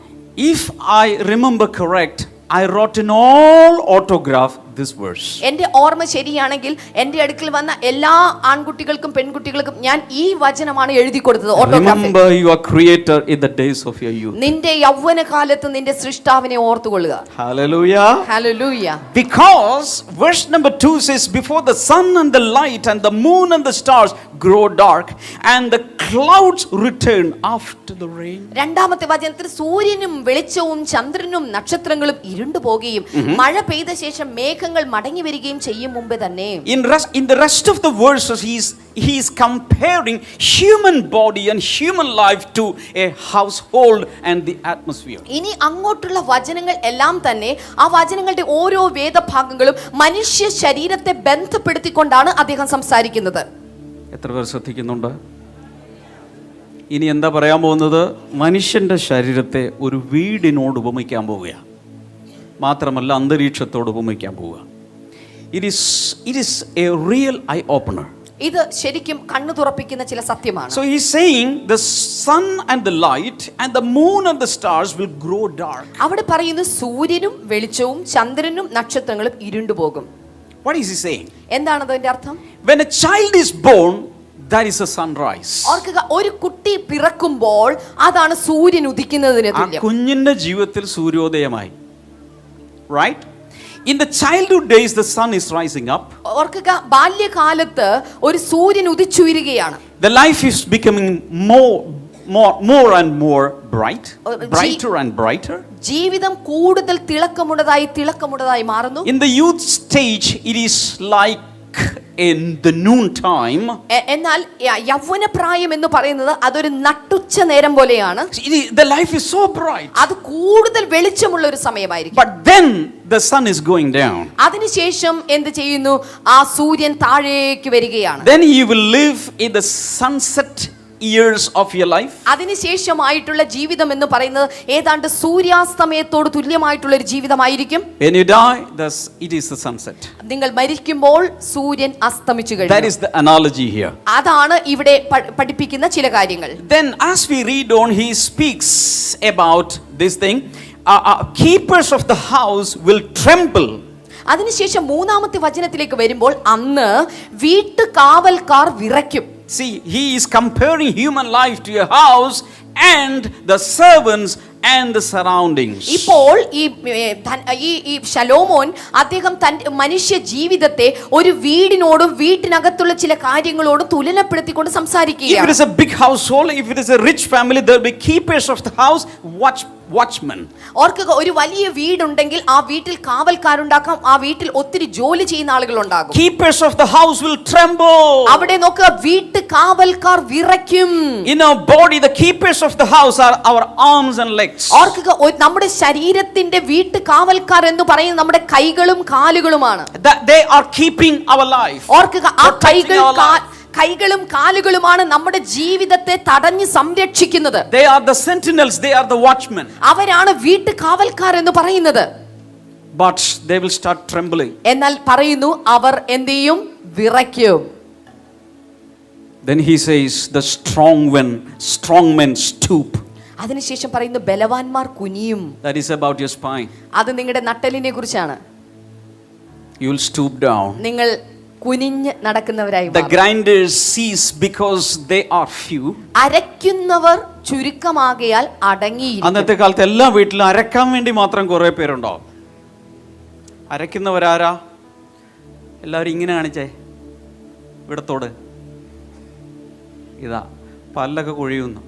If I remember correct, I wrote in all autograph this verse. എൻ്റെ ഓർമ്മ ശരിയാണെങ്കിൽ എൻ്റെ അടുക്കൽ വന്ന എല്ലാ ആൺകുട്ടികൾക്കും പെൺകുട്ടികൾക്കും ഞാൻ ഈ വചനമാണ് എഴുതി കൊടുത്തത് ഓട്ടോഗ്രാഫിൽ. Remember your creator in the days of your youth. നിന്റെ യൗവനകാലത്ത് നിന്റെ സൃഷ്ടാവിനെ ഓർത്തുകൊള്ളുക. Hallelujah. Hallelujah. Because verse number 2 says, before the sun and the light and the moon and the stars grow dark and the clouds return after the rain. രണ്ടാമത്തെ വചനത്തിൽ സൂര്യനും വെളിച്ചവും ചന്ദ്രനും നക്ഷത്രങ്ങളും ഇരുണ്ടു പോകുകയും മഴ പെയ്ത ശേഷം മേഘങ്ങൾ മടങ്ങി വരികയും ചെയ്യും മുമ്പേ തന്നെ. In the rest of the verses he is comparing human body and human life to a household and the atmosphere. ഇനി അങ്ങോട്ടുള്ള വചനങ്ങൾ എല്ലാം തന്നെ ആ വചനങ്ങളുടെ ഓരോ വേദഭാഗങ്ങളും മനുഷ്യ ശരീരത്തെ ബന്ധപ്പെടുത്തിക്കൊണ്ടാണ് അദ്ദേഹം സംസാരിക്കുന്നത്. എത്ര പേർ ശ്രദ്ധിക്കുന്നുണ്ട്? ഇനി എന്താ പറയാൻ പോകുന്നത്? മനുഷ്യന്റെ ശരീരത്തെ ഒരു വീടിനോട് ഉപമിക്കാൻ പോവുകയാണ്. മാത്രമല്ല അന്തരീക്ഷത്തോട് ഉപമിക്കാൻ പോവുക. It is a real eye opener. ഇത് ശരിക്കും കണ്ണു തുറപ്പിക്കുന്ന ചില സത്യമാണ്. So he is saying the sun and the light and the moon and the stars will grow dark. അവിടെ പറയുന്നു സൂര്യനും വെളിച്ചവും ചന്ദ്രനും നക്ഷത്രങ്ങളും ഇരുണ്ടു പോകും. What is he saying? എന്താണ് അതിന്റെ അർത്ഥം? When a child is born, that is a sunrise. ഓർക്കുക, ഒരു കുട്ടി പിറക്കുമ്പോൾ അതാണ് സൂര്യൻ ഉദിക്കുന്നതിന് ആ തുല്യം. കുഞ്ഞിന്റെ ജീവിതത്തിൽ സൂര്യോദയമായി. Right? In the childhood days the sun is rising up. ഓർക്കുക, ബാല്യകാലത്ത് ഒരു സൂര്യൻ ഉദിച്ചുയരുകയാണ്. The life is becoming more and more brighter and brighter. ജീവിതം കൂടുതൽ തിളക്കമുള്ളതായി മാറുന്നു. In the youth stage it is like in the noon time. എന്നാൽ യൗവനപ്രായം എന്ന് പറയുന്നത് അതൊരു നട്ടുച്ച നേരം പോലെയാണ്. The life is so bright. അത് കൂടുതൽ വെളിച്ചമുള്ള ഒരു സമയമായിരിക്കും. But then the sun is going down. അതിനുശേഷം എന്ത് ചെയ്യുന്നു? ആ സൂര്യൻ താഴേക്ക് വരികയാണ്. Then you will live in the sunset years of your life. അതിനുശേഷമായിട്ടുള്ള ജീവിതം എന്ന് പറയുന്നത് ഏതാണ്ട് സൂര്യാസ്തമയത്തോട് തുല്യമായിട്ടുള്ള ഒരു ജീവിതമായിരിക്കും. When you die, it is the sunset. നിങ്ങൾ മരിക്കുമ്പോൾ സൂര്യൻ അസ്തമിച്ചു കഴിഞ്ഞു. That is the analogy here. അതാണ് ഇവിടെ പഠിപ്പിക്കുന്ന ചില കാര്യങ്ങൾ. Then as we read on, he speaks about this thing. Keepers of the house will tremble. അതിനുശേഷം മൂന്നാമത്തെ വചനത്തിലേക്ക് വരുമ്പോൾ അന്ന് വീട്ടുകാവൽക്കാർ വിറയ്ക്കും. See, he is comparing human life to a house and the servants and the surroundings. ഇപ്പോൾ ഈ ശലോമോൻ അദ്ദേഹം തന്റെ മനുഷ്യ ജീവിതത്തെ ഒരു വീടിനോടും വീട്ടിനകത്തുള്ള ചില കാര്യങ്ങളോടും തുലനപ്പെടുത്തിക്കൊണ്ട് സംസാരിക്കുകയാണ്. If it is a big household, if it is a rich family, there will be keepers of the house, watchmen. ഓർക്കുക, ഒരു വലിയ വീടുണ്ടെങ്കിൽ ആ വീട്ടിൽ കാവൽക്കാരുണ്ടാക്കാം, ആ വീട്ടിൽ ഒത്തിരി ജോലി ചെയ്യുന്ന ആളുകൾ ഉണ്ടാകും. Keepers of the house will tremble. അവിടെ നോക്കുക, വീട്ടു കാവൽക്കാർ വിറയ്ക്കും. In our body, the keepers of the house are our arms and legs. ഓർക്കുക, നമ്മുടെ ശരീരത്തിന്റെ വീട്ടു കാവൽക്കാർ എന്ന് പറയുന്നത് നമ്മുടെ കൈകളും കാലുകളുമാണ്. They are keeping our life. ഓർക്കുക, ആ കൈകളും കാലുകളുമാണ് നമ്മുടെ ജീവിതത്തെ തടഞ്ഞ് സംരക്ഷിക്കുന്നത്. They are the sentinels, they are the watchmen. അവരാണ് വീട്ടു കാവൽക്കാർ എന്ന് പറയുന്നത്. But they will start trembling. എന്നാൽ പറയുന്നു അവർ എന്ത് ചെയ്യും? വിറയ്ക്കും. Then he says the strong men stoop. അതിനുശേഷം പറയുന്നു ബലവാന്മാർ കുനിയും. That is about your spine. അത് നിങ്ങളുടെ നട്ടെല്ലിനെ കുറിച്ചാണ്. You will stoop down. നിങ്ങൾ കുനിഞ്ഞ് നടക്കുന്നവരായി The grinders cease because they are few. അരയ്ക്കുന്നവർ ചുരുക്കമാകയാൽ അടങ്ങിയിരിക്കും. അന്നത്തെ കാലത്ത് എല്ലാ വീട്ടിലും അരക്കാൻ വേണ്ടി മാത്രം കുറെ പേരുണ്ടാവും. അരയ്ക്കുന്നവരാരാ? എല്ലാവരും ഇങ്ങനെ കാണിച്ചേ, ഇവിടത്തോട് ഇതാ പല്ലൊക്കെ കൊഴിയുന്നു.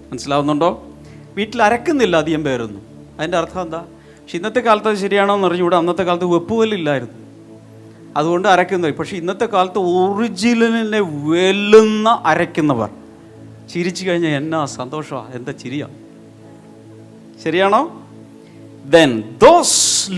മനസ്സിലാവുന്നുണ്ടോ? വീട്ടിൽ അരക്കുന്നില്ല അധികം പേരൊന്നും. അതിൻ്റെ അർത്ഥം എന്താ? പക്ഷെ ഇന്നത്തെ കാലത്ത് അത് ശരിയാണോ എന്ന് അറിഞ്ഞുകൂടെ. അന്നത്തെ കാലത്ത് വെപ്പുകല്ലില്ലായിരുന്നു. അതുകൊണ്ട് അരയ്ക്കുന്നത്. പക്ഷെ ഇന്നത്തെ കാലത്ത് ഒറിജിനലിനെ വെല്ലുന്ന അരയ്ക്കുന്നവർ ചിരിച്ചു കഴിഞ്ഞാൽ എന്നാ സന്തോഷമാണ്, എന്താ ചിരിയാ. ശരിയാണോ? Then those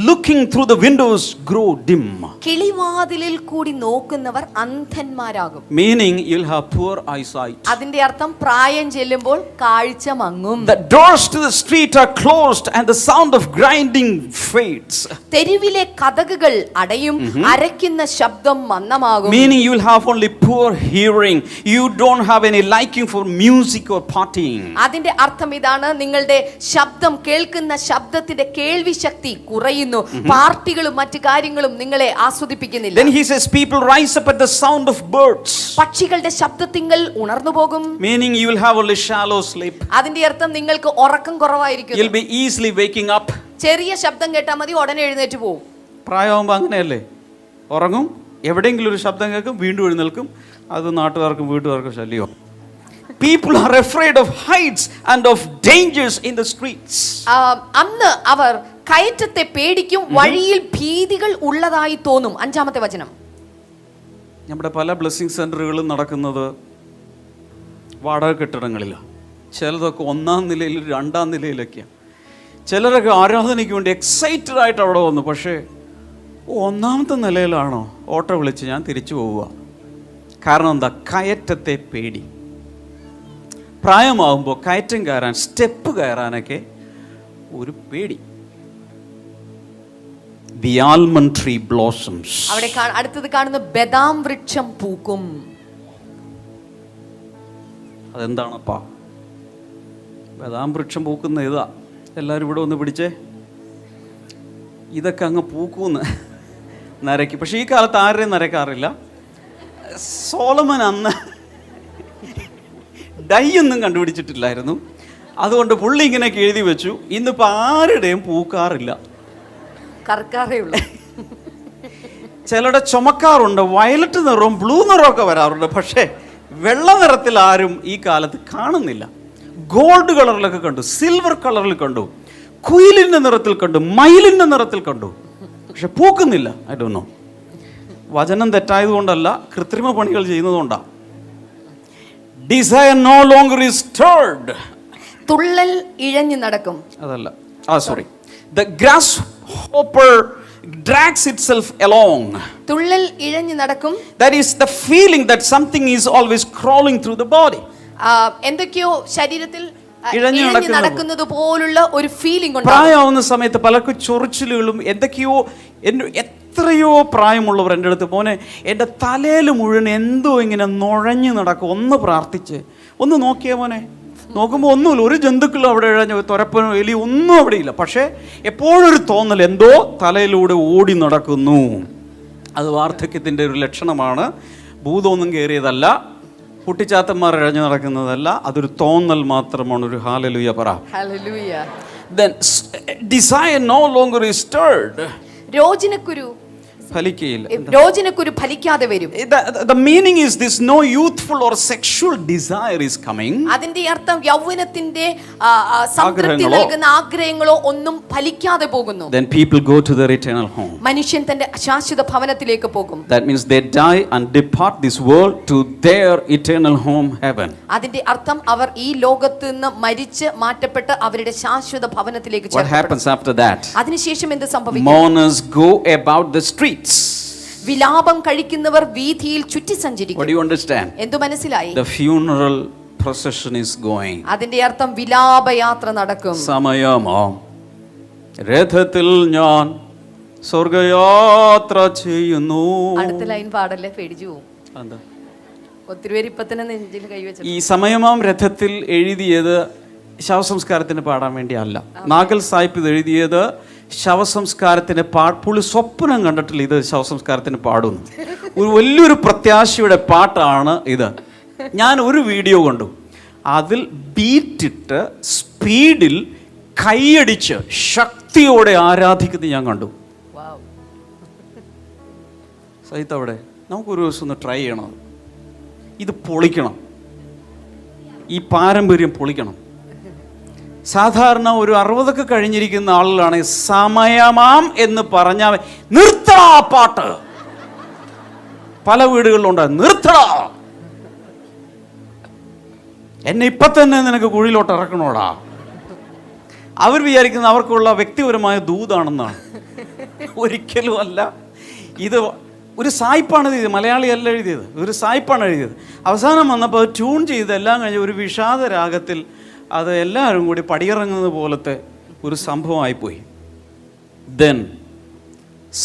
looking through the windows grow dim. കിളിവാതിലിൽ കൂടി നോക്കുന്നവർ അന്ധന്മാരാകും. Meaning you'll have poor eyesight. അതിന്റെ അർത്ഥം പ്രായം ചെല്ലുമ്പോൾ കാഴ്ച മങ്ങും. The doors to the street are closed and the sound of grinding fades. തെരുവിലെ കതകുകൾ അടയും, അരയ്ക്കുന്ന ശബ്ദം മന്ദമാകും. Meaning you will have only poor hearing. You don't have any liking for music or partying. അതിന്റെ അർത്ഥം ഇതാണ്, നിങ്ങളുടെ ശബ്ദം, കേൾക്കുന്ന ശബ്ദത്തിന്റെ കേൾവി ശക്തി കുറയുന്നു. പാർട്ടികളും മറ്റു കാര്യങ്ങളും നിങ്ങളെ ആസ്വദിപ്പിക്കുന്നില്ല. Then he says people rise up at the sound of birds. പക്ഷികളുടെ ശബ്ദത്തിങ്കൽ ഉണർന്നു പോകും. Meaning you will have only shallow sleep. അതിന്റെ അർത്ഥം നിങ്ങൾക്ക് ഉറക്കം കുറവായിരിക്കും. You'll be easily waking up. ചെറിയ ശബ്ദം കേട്ടാൽ മതി, ഉടനെ എഴുന്നേറ്റ് പോകും. പ്രായമാകുമ്പോൾ അങ്ങനെയല്ലേ, ഉറങ്ങും, എവിടെയെങ്കിലും ഒരു ശബ്ദം കേൾക്കും, വീണ്ടും എഴുന്നേൽക്കും. അത് നാട്ടുകാർക്കും വീട്ടുകാർക്കും ശല്യം. People are afraid of heights and of dangers in the streets. അന്ന് അവർ കയറ്റത്തെ പേടിക്കും, വഴിയിൽ ഭീതികൾ ഉള്ളതായി തോന്നും. 5-ാമത്തെ വചനം. നമ്മുടെ പല ബ്ലെസ്സിങ് സെന്ററുകളും നടക്കുന്നത് വാടക കെട്ടിടങ്ങളിലാണ്. ചിലതൊക്കെ 1-ാം നിലയിൽ 2-ാം നിലയിലൊക്കെയാണ്. ചിലരൊക്കെ ആരാധനയ്ക്ക് വേണ്ടി എക്സൈറ്റഡ് ആയിട്ട് അവിടെ വന്നു. പക്ഷേ 1-ാമത്തെ നിലയിലാണോ, ഓട്ടോ വിളിച്ച് ഞാൻ തിരിച്ചു പോവുക. കാരണം എന്താ? കയറ്റത്തെ പേടി. പ്രായമാകുമ്പോൾ കയറ്റം കയറാൻ, സ്റ്റെപ്പ് കയറാനൊക്കെ ഒരു പേടി. The almond tree blossoms. അവിടെ അടുത്തത് കാണുന്ന ബദാം വൃക്ഷം പൂക്കും. അതെന്താണപ്പാ ബദാം വൃക്ഷം പൂക്കുന്ന? ഇതാ, എല്ലാവരും ഇവിടെ ഒന്ന് പിടിച്ചേ. ഇതൊക്കെ അങ്ങ് പൂക്കൂന്ന് നരയ്ക്ക്. പക്ഷെ ഈ കാലത്ത് ആരെയും നരയ്ക്കാറില്ല. സോളമൻ അന്ന് ഡൈ ഒന്നും കണ്ടുപിടിച്ചിട്ടില്ലായിരുന്നു. അതുകൊണ്ട് പുള്ളി ഇങ്ങനെയൊക്കെ എഴുതി വെച്ചു, ഇന്നിപ്പോൾ ആരുടെയും പൂക്കാറില്ല, കറക്കാറേ ഉള്ളൂ. ചിലരുടെ ചുമക്കാറുണ്ട്, വയലറ്റ് നിറവും ബ്ലൂ നിറമൊക്കെ വരാറുണ്ട്. പക്ഷേ വെള്ള നിറത്തിൽ ആരും ഈ കാലത്ത് കാണുന്നില്ല. ഗോൾഡ് കളറിലൊക്കെ കണ്ടു, സിൽവർ കളറിൽ കണ്ടു, കുയിലിൻ്റെ നിറത്തിൽ കണ്ടു, മയിലിൻ്റെ നിറത്തിൽ കണ്ടു. പക്ഷെ പൂക്കുന്നില്ല. ഐ ഡോണ്ട് നോ, വചനം തെറ്റായതുകൊണ്ടല്ല, കൃത്രിമ പണികൾ ചെയ്യുന്നതുകൊണ്ടാണ്. Desire no longer is stirred. തുള്ളൽ ഇഴഞ്ഞു നടക്കും. അതല്ല, sorry. The grasshopper drags itself along. തുള്ളൽ ഇഴഞ്ഞു നടക്കും. That is the feeling that something is always crawling through the body. എന്തൊക്കെയോ ശരീരത്തിൽ ഇഴഞ്ഞു നടക്കുന്നത് പോലുള്ള ഒരു ഫീലിംഗ് ഉണ്ട്. പ്രായമാവുന്ന സമയത്ത് പലർക്കും ചൊറിച്ചിലുകളും എന്തൊക്കെയോ. എത്രയോ പ്രായമുള്ളവർ എൻ്റെ അടുത്ത്, മോനെ എൻ്റെ തലയിൽ മുഴുവൻ എന്തോ ഇങ്ങനെ നുഴഞ്ഞു നടക്കും, ഒന്ന് പ്രാർത്ഥിച്ച് ഒന്ന് നോക്കിയേ മോനെ. നോക്കുമ്പോൾ ഒന്നുമില്ല, ഒരു ജന്തുക്കളും അവിടെ ഇഴഞ്ഞു, തുരപ്പനോ എലി ഒന്നും അവിടെ ഇല്ല. പക്ഷേ എപ്പോഴൊരു തോന്നൽ, എന്തോ തലയിലൂടെ ഓടി നടക്കുന്നു. അത് വാർദ്ധക്യത്തിൻ്റെ ഒരു ലക്ഷണമാണ്. ഭൂതമൊന്നും കയറിയതല്ല, കുട്ടിച്ചാത്തന്മാർ ഇഴഞ്ഞു നടക്കുന്നതല്ല, അതൊരു തോന്നൽ മാത്രമാണ്. ഒരു ഹല്ലേലൂയ പറ. Hallelujah. Then desire no longer is stirred. രോചനക്കുരു ഫലിക്കയില്ല. രോചനക്കുരു ഫലിക്കാതെ വരും. The meaning is this: no youthful or sexual desire is coming. അതിന്റെ അർത്ഥം യൗവനത്തിന്റെ സംതൃപ്തി നൽകുന്ന ആഗ്രഹങ്ങളോ ഒന്നും ഫലിക്കാതെ പോകുന്നു. Then people go to their eternal home. മനുഷ്യൻ തന്റെ ശാശ്വത ഭവനത്തിലേക്ക് പോകും. That means they die and depart this world to their eternal home, heaven. അതിന്റെ അർത്ഥം അവർ ഈ ലോകത്ത് നിന്ന് മരിച്ച് മാറ്റപ്പെട്ട് അവരുടെ ശാശ്വത ഭവനത്തിലേക്ക് What happens after that? അതിനുശേഷം എന്ത് സംഭവിക്കും? Mourners go about the streets. വിലാപം കഴിക്കുന്നവർ വീഥിയിൽ ചുറ്റി സഞ്ചരിക്കും. What do you understand? എന്തു മനസ്സിലായി? The funeral procession is going. അതിന്റെ അർത്ഥം വിലാപയാത്ര നടക്കും. സമയമോ രഥത്തിൽ ഞാൻ സ്വർഗയാത്ര ചെയ്യുന്നു. അടുത്ത ലൈൻ പാടല്ലേ, പേടിച്ചു പോകും. എന്താ? ഒത്തിരി പേര് ഇപ്പൊ തന്നെ നെഞ്ചിൽ കൈവച്ചു. ഈ സമയമാം രഥത്തിൽ എഴുതിയത് ശവസംസ്കാരത്തിന് പാടാൻ വേണ്ടിയല്ല. നാഗൽ സാഹിബ് ഇത് എഴുതിയത് ശവസംസ്കാരത്തിന് പുള്ളി സ്വപ്നം കണ്ടിട്ടില്ല ഇത് ശവസംസ്കാരത്തിന് പാടുന്നു. ഒരു വലിയൊരു പ്രത്യാശയുടെ പാട്ടാണ് ഇത്. ഞാൻ ഒരു വീഡിയോ കണ്ടു, അതിൽ ബീറ്റിട്ട് സ്പീഡിൽ കൈയടിച്ച് ശക്തിയോടെ ആരാധിക്കുന്നത് ഞാൻ കണ്ടു. സഹിත അവിടെ നമുക്കൊരു ദിവസം ഒന്ന് ട്രൈ ചെയ്യണം. ഇത് പൊളിക്കണം, ഈ പാരമ്പര്യം പൊളിക്കണം. സാധാരണ ഒരു 60 കഴിഞ്ഞിരിക്കുന്ന ആളുകളാണ് സമയമാം എന്ന് പറഞ്ഞാൽ നിർത്താ പാട്ട്, പല വീടുകളിലുണ്ട്. നിർത്തടാ, എന്നെ ഇപ്പൊ തന്നെ നിനക്ക് കുഴിയിലോട്ട് ഇറക്കണോടാ. അവർ വിചാരിക്കുന്നത് അവർക്കുള്ള വ്യക്തിപരമായ ദൂതാണെന്നാണ്. ഒരിക്കലും അല്ല. ഇത് ഒരു സായിപ്പാണ് എഴുതിയത്, മലയാളിയല്ല എഴുതിയത്, ഒരു സായിപ്പാണ് എഴുതിയത്. അവസാനം വന്നപ്പോൾ അത് ട്യൂൺ ചെയ്ത് എല്ലാം കഴിഞ്ഞ് ഒരു വിഷാദ രാഗത്തിൽ അത് എല്ലാവരും കൂടി പടിയിറങ്ങുന്നത് പോലത്തെ ഒരു സംഭവമായിപ്പോയി. Then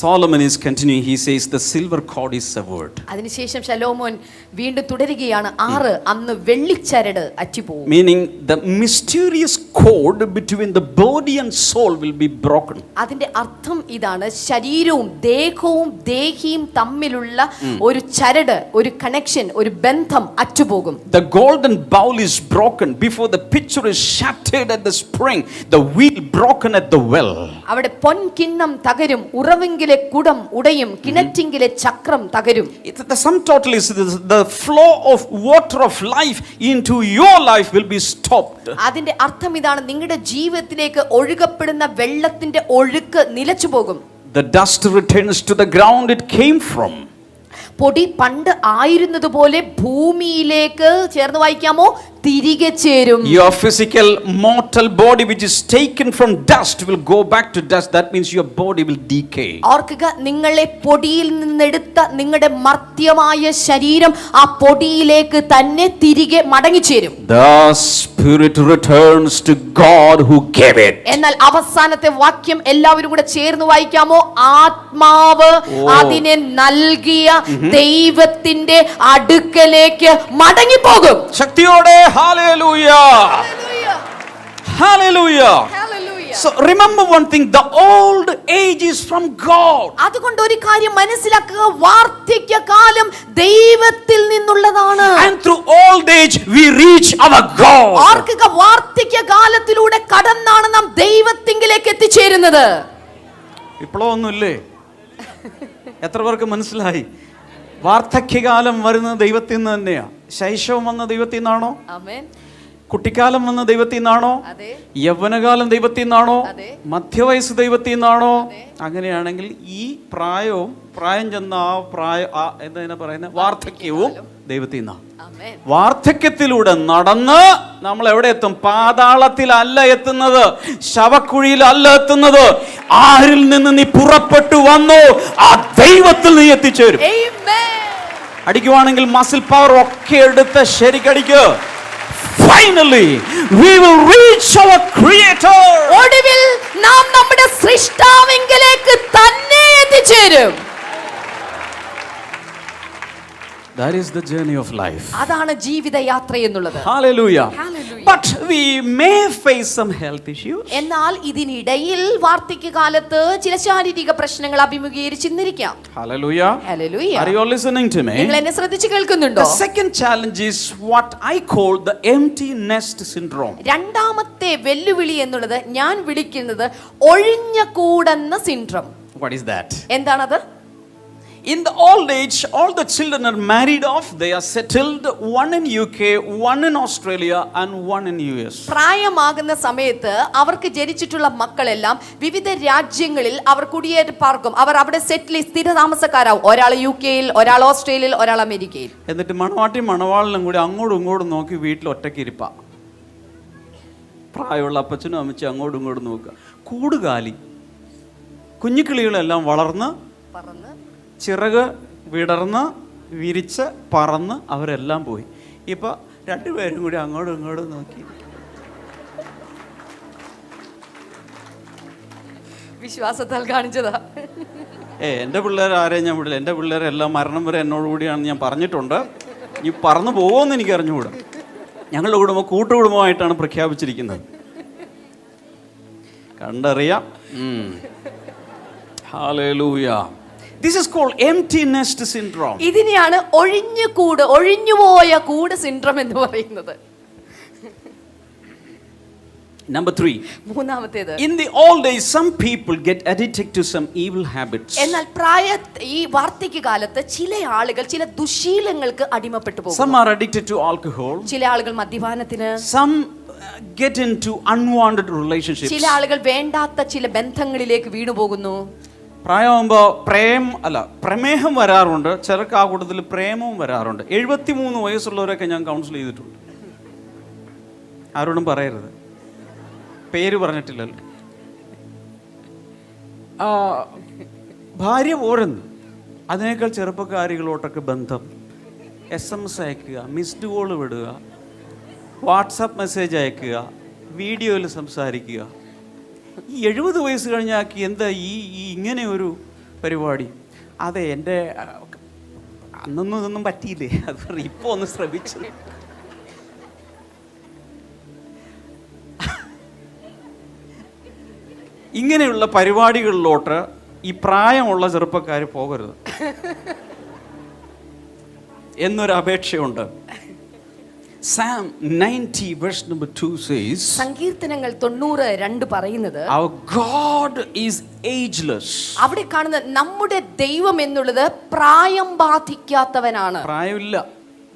Solomon is continuing. He says the silver cord is severed. അതിനുശേഷം ശലോമോൻ വീണ്ടും തുടരുകയാണ്. 6 അന്ന് വെള്ളിച്ചരട് അറ്റുപോകും. Meaning the mysterious cord between the body and soul will be broken. അതിന്റെ അർത്ഥം ഇതാണ്, ശരീരവും ദേഹവും ദേഹിയും തമ്മിലുള്ള ഒരു ചരട്, ഒരു കണക്ഷൻ, ഒരു ബന്ധം അറ്റുപോകും. The golden bowl is broken before the pitcher is shattered at the spring, the wheel broken at the well. അവിടെ പൊൻകിണ്ണം തകരും, ഉറവിങ്കിലെ കുടം ഉടയും, കിണറ്റിങ്കിലെ ചക്രം തകരും. The sum total is the flow of water of life into your life will be stopped. അതിന്റെ അർത്ഥം ഇതാണ്, നിങ്ങളുടെ ജീവിതത്തിലേക്ക് ഒഴുകപ്പെടുന്ന വെള്ളത്തിന്റെ ഒഴുക്ക് നിലച്ചു പോകും. The dust returns to the ground it came from. പൊടി പണ്ട് ആയിരുന്നതുപോലെ ഭൂമിയിലേക്ക്, ചേർന്ന് വായിക്കാമോ, തിരികെ ചേരും. Your physical mortal body which is taken from dust will go back to dust. That means your body will decay. ഓർക്കുക, നിങ്ങളെ പൊടിയിൽ നിന്നെടുത്ത നിങ്ങളുടെ മർത്യമായ ശരീരം ആ പൊടിയിലേക്ക് തന്നെ തിരികെ മടങ്ങിച്ചേരും. The spirit returns to God who gave it. എന്നാൽ അവസാനത്തെ വാക്യം എല്ലാവരും കൂടെ ചേർന്ന് വായിക്കാമോ? ആത്മാവ് അതിനെ നൽകിയ ദൈവത്തിന്റെ അടുക്കലേക്ക് മടങ്ങിപ്പോകും. ശക്തിയോടെ hallelujah, hallelujah. So remember one thing, the old age is from God. അതുകൊണ്ട് ഒരു കാര്യം മനസ്സിലാക്കുക, വാർദ്ധക്യകാലം ദൈവത്തിൽ നിന്നുള്ളതാണ്. And through old age we reach our God. ഓർക്കുക, വാർദ്ധക്യകാലത്തിലൂടെ കടന്നാണ് നാം ദൈവത്തിങ്കിലേക്ക് എത്തിച്ചേരുന്നത്. ഇപ്പോഴൊന്നുമില്ലേ? എത്ര പേർക്ക് മനസ്സിലായി? വാർദ്ധക്യകാലം വരുന്നത് ദൈവത്തിൽ നിന്ന് തന്നെയാ. ശൈശവം വന്ന ദൈവത്തിൽ നിന്നാണോ? ആമേൻ. കുട്ടിക്കാലം വന്ന ദൈവത്തിൽ നിന്നാണോ? അതെ. യൗവനകാലം ദൈവത്തിൽ നിന്നാണോ? അതെ. മധ്യവയസ്സ് ദൈവത്തിൽ നിന്നാണോ? അങ്ങനെയാണെങ്കിൽ ഈ പ്രായം ചെന്ന എന്താ പറയുന്നത്, വാർദ്ധക്യവും ദൈവത്തിൽ നിന്നാണ്. വാർദ്ധക്യത്തിലൂടെ നടന്ന് നമ്മൾ എവിടെ എത്തും? പാതാളത്തിലല്ല എത്തുന്നത്, ശവക്കുഴിയിലല്ല എത്തുന്നത്. ആരിൽ നിന്ന് നീ പുറപ്പെട്ടു വന്നോ ആ ദൈവത്തിൽ നീ എത്തിച്ചേരും. അടിക്കുവാണെങ്കിൽ മസിൽ പവർ ഒക്കെ എടുത്ത് ശരിക്കടിക്ക്. Finally we will reach our creator. ഒടുവിൽ നാം നമ്മുടെ സൃഷ്ടാവിങ്കിലേക്ക് തന്നെ എത്തിച്ചേരും. That is the journey of life. അതാണ് ജീവിത യാത്ര എന്നുള്ളത്. Hallelujah. But we may face some health issues. എന്നാൽ ഇതിനിടയിൽ വാർദ്ധക്യകാലത്ത് ചില ശാരീരിക പ്രശ്നങ്ങൾ അഭിമുഖീകരിച്ചിരിക്കാം. Hallelujah. Hallelujah. Are you all listening to me? നിങ്ങൾ എന്നെ ശ്രദ്ധിച്ചു കേൾക്കുന്നുണ്ടോ? The second challenge is what I call the empty nest syndrome. രണ്ടാമത്തെ വെല്ലുവിളി എന്നുള്ളത് ഞാൻ വിളിക്കുന്നത് ഒഴിഞ്ഞ കൂടെന്ന സിൻഡ്രോം. What is that? എന്താണത്? In the old age, all the children are married off. They are settled, one in UK, one in Australia and one in US. പ്രായമാകുന്ന സമയത്ത് അവർക്ക് ജനിച്ചിട്ടുള്ള മക്കളെല്ലാം വിവിധ രാജ്യങ്ങളിൽ അവർ കുടിയേറി പാർക്കും. അവർ അവിടെ സെറ്റിൽ സ്ഥിര താമസക്കാരാവും. ഒരാൾ UK യിൽ, ഒരാൾ ഓസ്ട്രേലിയയിൽ, ഒരാൾ അമേരിക്കയിൽ. എന്നിട്ട് മണവാളിനും കൂടി അങ്ങോട്ടും ഇങ്ങോട്ടും നോക്കി വീട്ടിൽ ഒറ്റയ്ക്ക് ഇരിപ്പാ. പ്രായമുള്ള അപ്പച്ചനും അമ്മച്ചും അങ്ങോട്ടും ഇങ്ങോട്ടും നോക്കുക. കൂടുകാലി കുഞ്ഞിക്കിളികളെല്ലാം വളർന്ന് ചിറക് വിടർന്ന് വിരിച്ച് പറന്ന് അവരെല്ലാം പോയി. ഇപ്പൊ രണ്ടുപേരും കൂടി അങ്ങോട്ടും ഇങ്ങോട്ടും നോക്കി. വിശ്വാസത്താൽ കാണിച്ചതാ. എൻ്റെ പിള്ളേർ ആരെയും ഞാൻ വിടില്ല. എൻ്റെ പിള്ളേരെല്ലാം മരണം വരെ എന്നോട് കൂടിയാണെന്ന് ഞാൻ പറഞ്ഞിട്ടുണ്ട്. ഈ പറന്നു പോകുമെന്ന് എനിക്ക് അറിഞ്ഞുകൂടാ. ഞങ്ങളുടെ കുടുംബം കൂട്ടുകുടുംബമായിട്ടാണ് പ്രഖ്യാപിച്ചിരിക്കുന്നത്. കണ്ടറിയാം. Hallelujah. This is called empty nest syndrome. ഇതിനെയാണ് ഒഴിഞ്ഞുപോയ കൂട് സിൻഡ്രോം എന്ന് പറയുന്നത്. Number 3. മൂന്നാമത്തേത്. In the old days some people get addicted to some evil habits. എന്നാൽ ഈ വാർദ്ധക്യകാലത്ത് ചില ആളുകൾ ചില ദുശീലങ്ങൾക്ക് അടിമപ്പെട്ടു പോകും. Some are addicted to alcohol. ചില ആളുകൾ മദ്യപാനത്തിന്. Some get into unwanted relationships. ചില ആളുകൾ വേണ്ടാത്ത ചില ബന്ധങ്ങളിലേക്ക് വീണു പോകുന്നു. പ്രായമാകുമ്പോൾ പ്രമേഹം വരാറുണ്ട്. ചിലർക്ക് ആ കൂട്ടത്തിൽ പ്രേമവും വരാറുണ്ട്. 73 വയസ്സുള്ളവരൊക്കെ ഞാൻ കൗൺസിൽ ചെയ്തിട്ടുണ്ട്. ആരോടും പറയരുത്, പേര് പറഞ്ഞിട്ടില്ലല്ലോ. ഭാര്യ പോരെന്ന്, അതിനേക്കാൾ ചെറുപ്പക്കാരികളോട്ടൊക്കെ ബന്ധം, SMS അയക്കുക, മിസ്ഡ് കോൾ വിടുക, വാട്സാപ്പ് മെസ്സേജ് അയക്കുക, വീഡിയോയിൽ സംസാരിക്കുക. ഈ 70 വയസ്സ് കഴിഞ്ഞാക്കി എന്താ ഈ ഇങ്ങനെ ഒരു പരിപാടി? അതെ, എൻ്റെ അന്നൊന്നും ഇതൊന്നും പറ്റിയില്ലേ, അത് ഇപ്പോൾ ഒന്ന് ശ്രമിച്ചു. ഇങ്ങനെയുള്ള പരിപാടികളിലോട്ട് ഈ പ്രായമുള്ള ചെറുപ്പക്കാർ പോകരുത് എന്നൊരു അപേക്ഷയുണ്ട്. Psalm 90 verse number 2 says, സങ്കീർത്തനങ്ങൾ 90:2 പറയുന്നത്, our God is ageless. അവിടെ കാണുന്ന നമ്മുടെ ദൈവം എന്നുള്ളത് പ്രായം ബാധിക്കാത്തവനാണ്,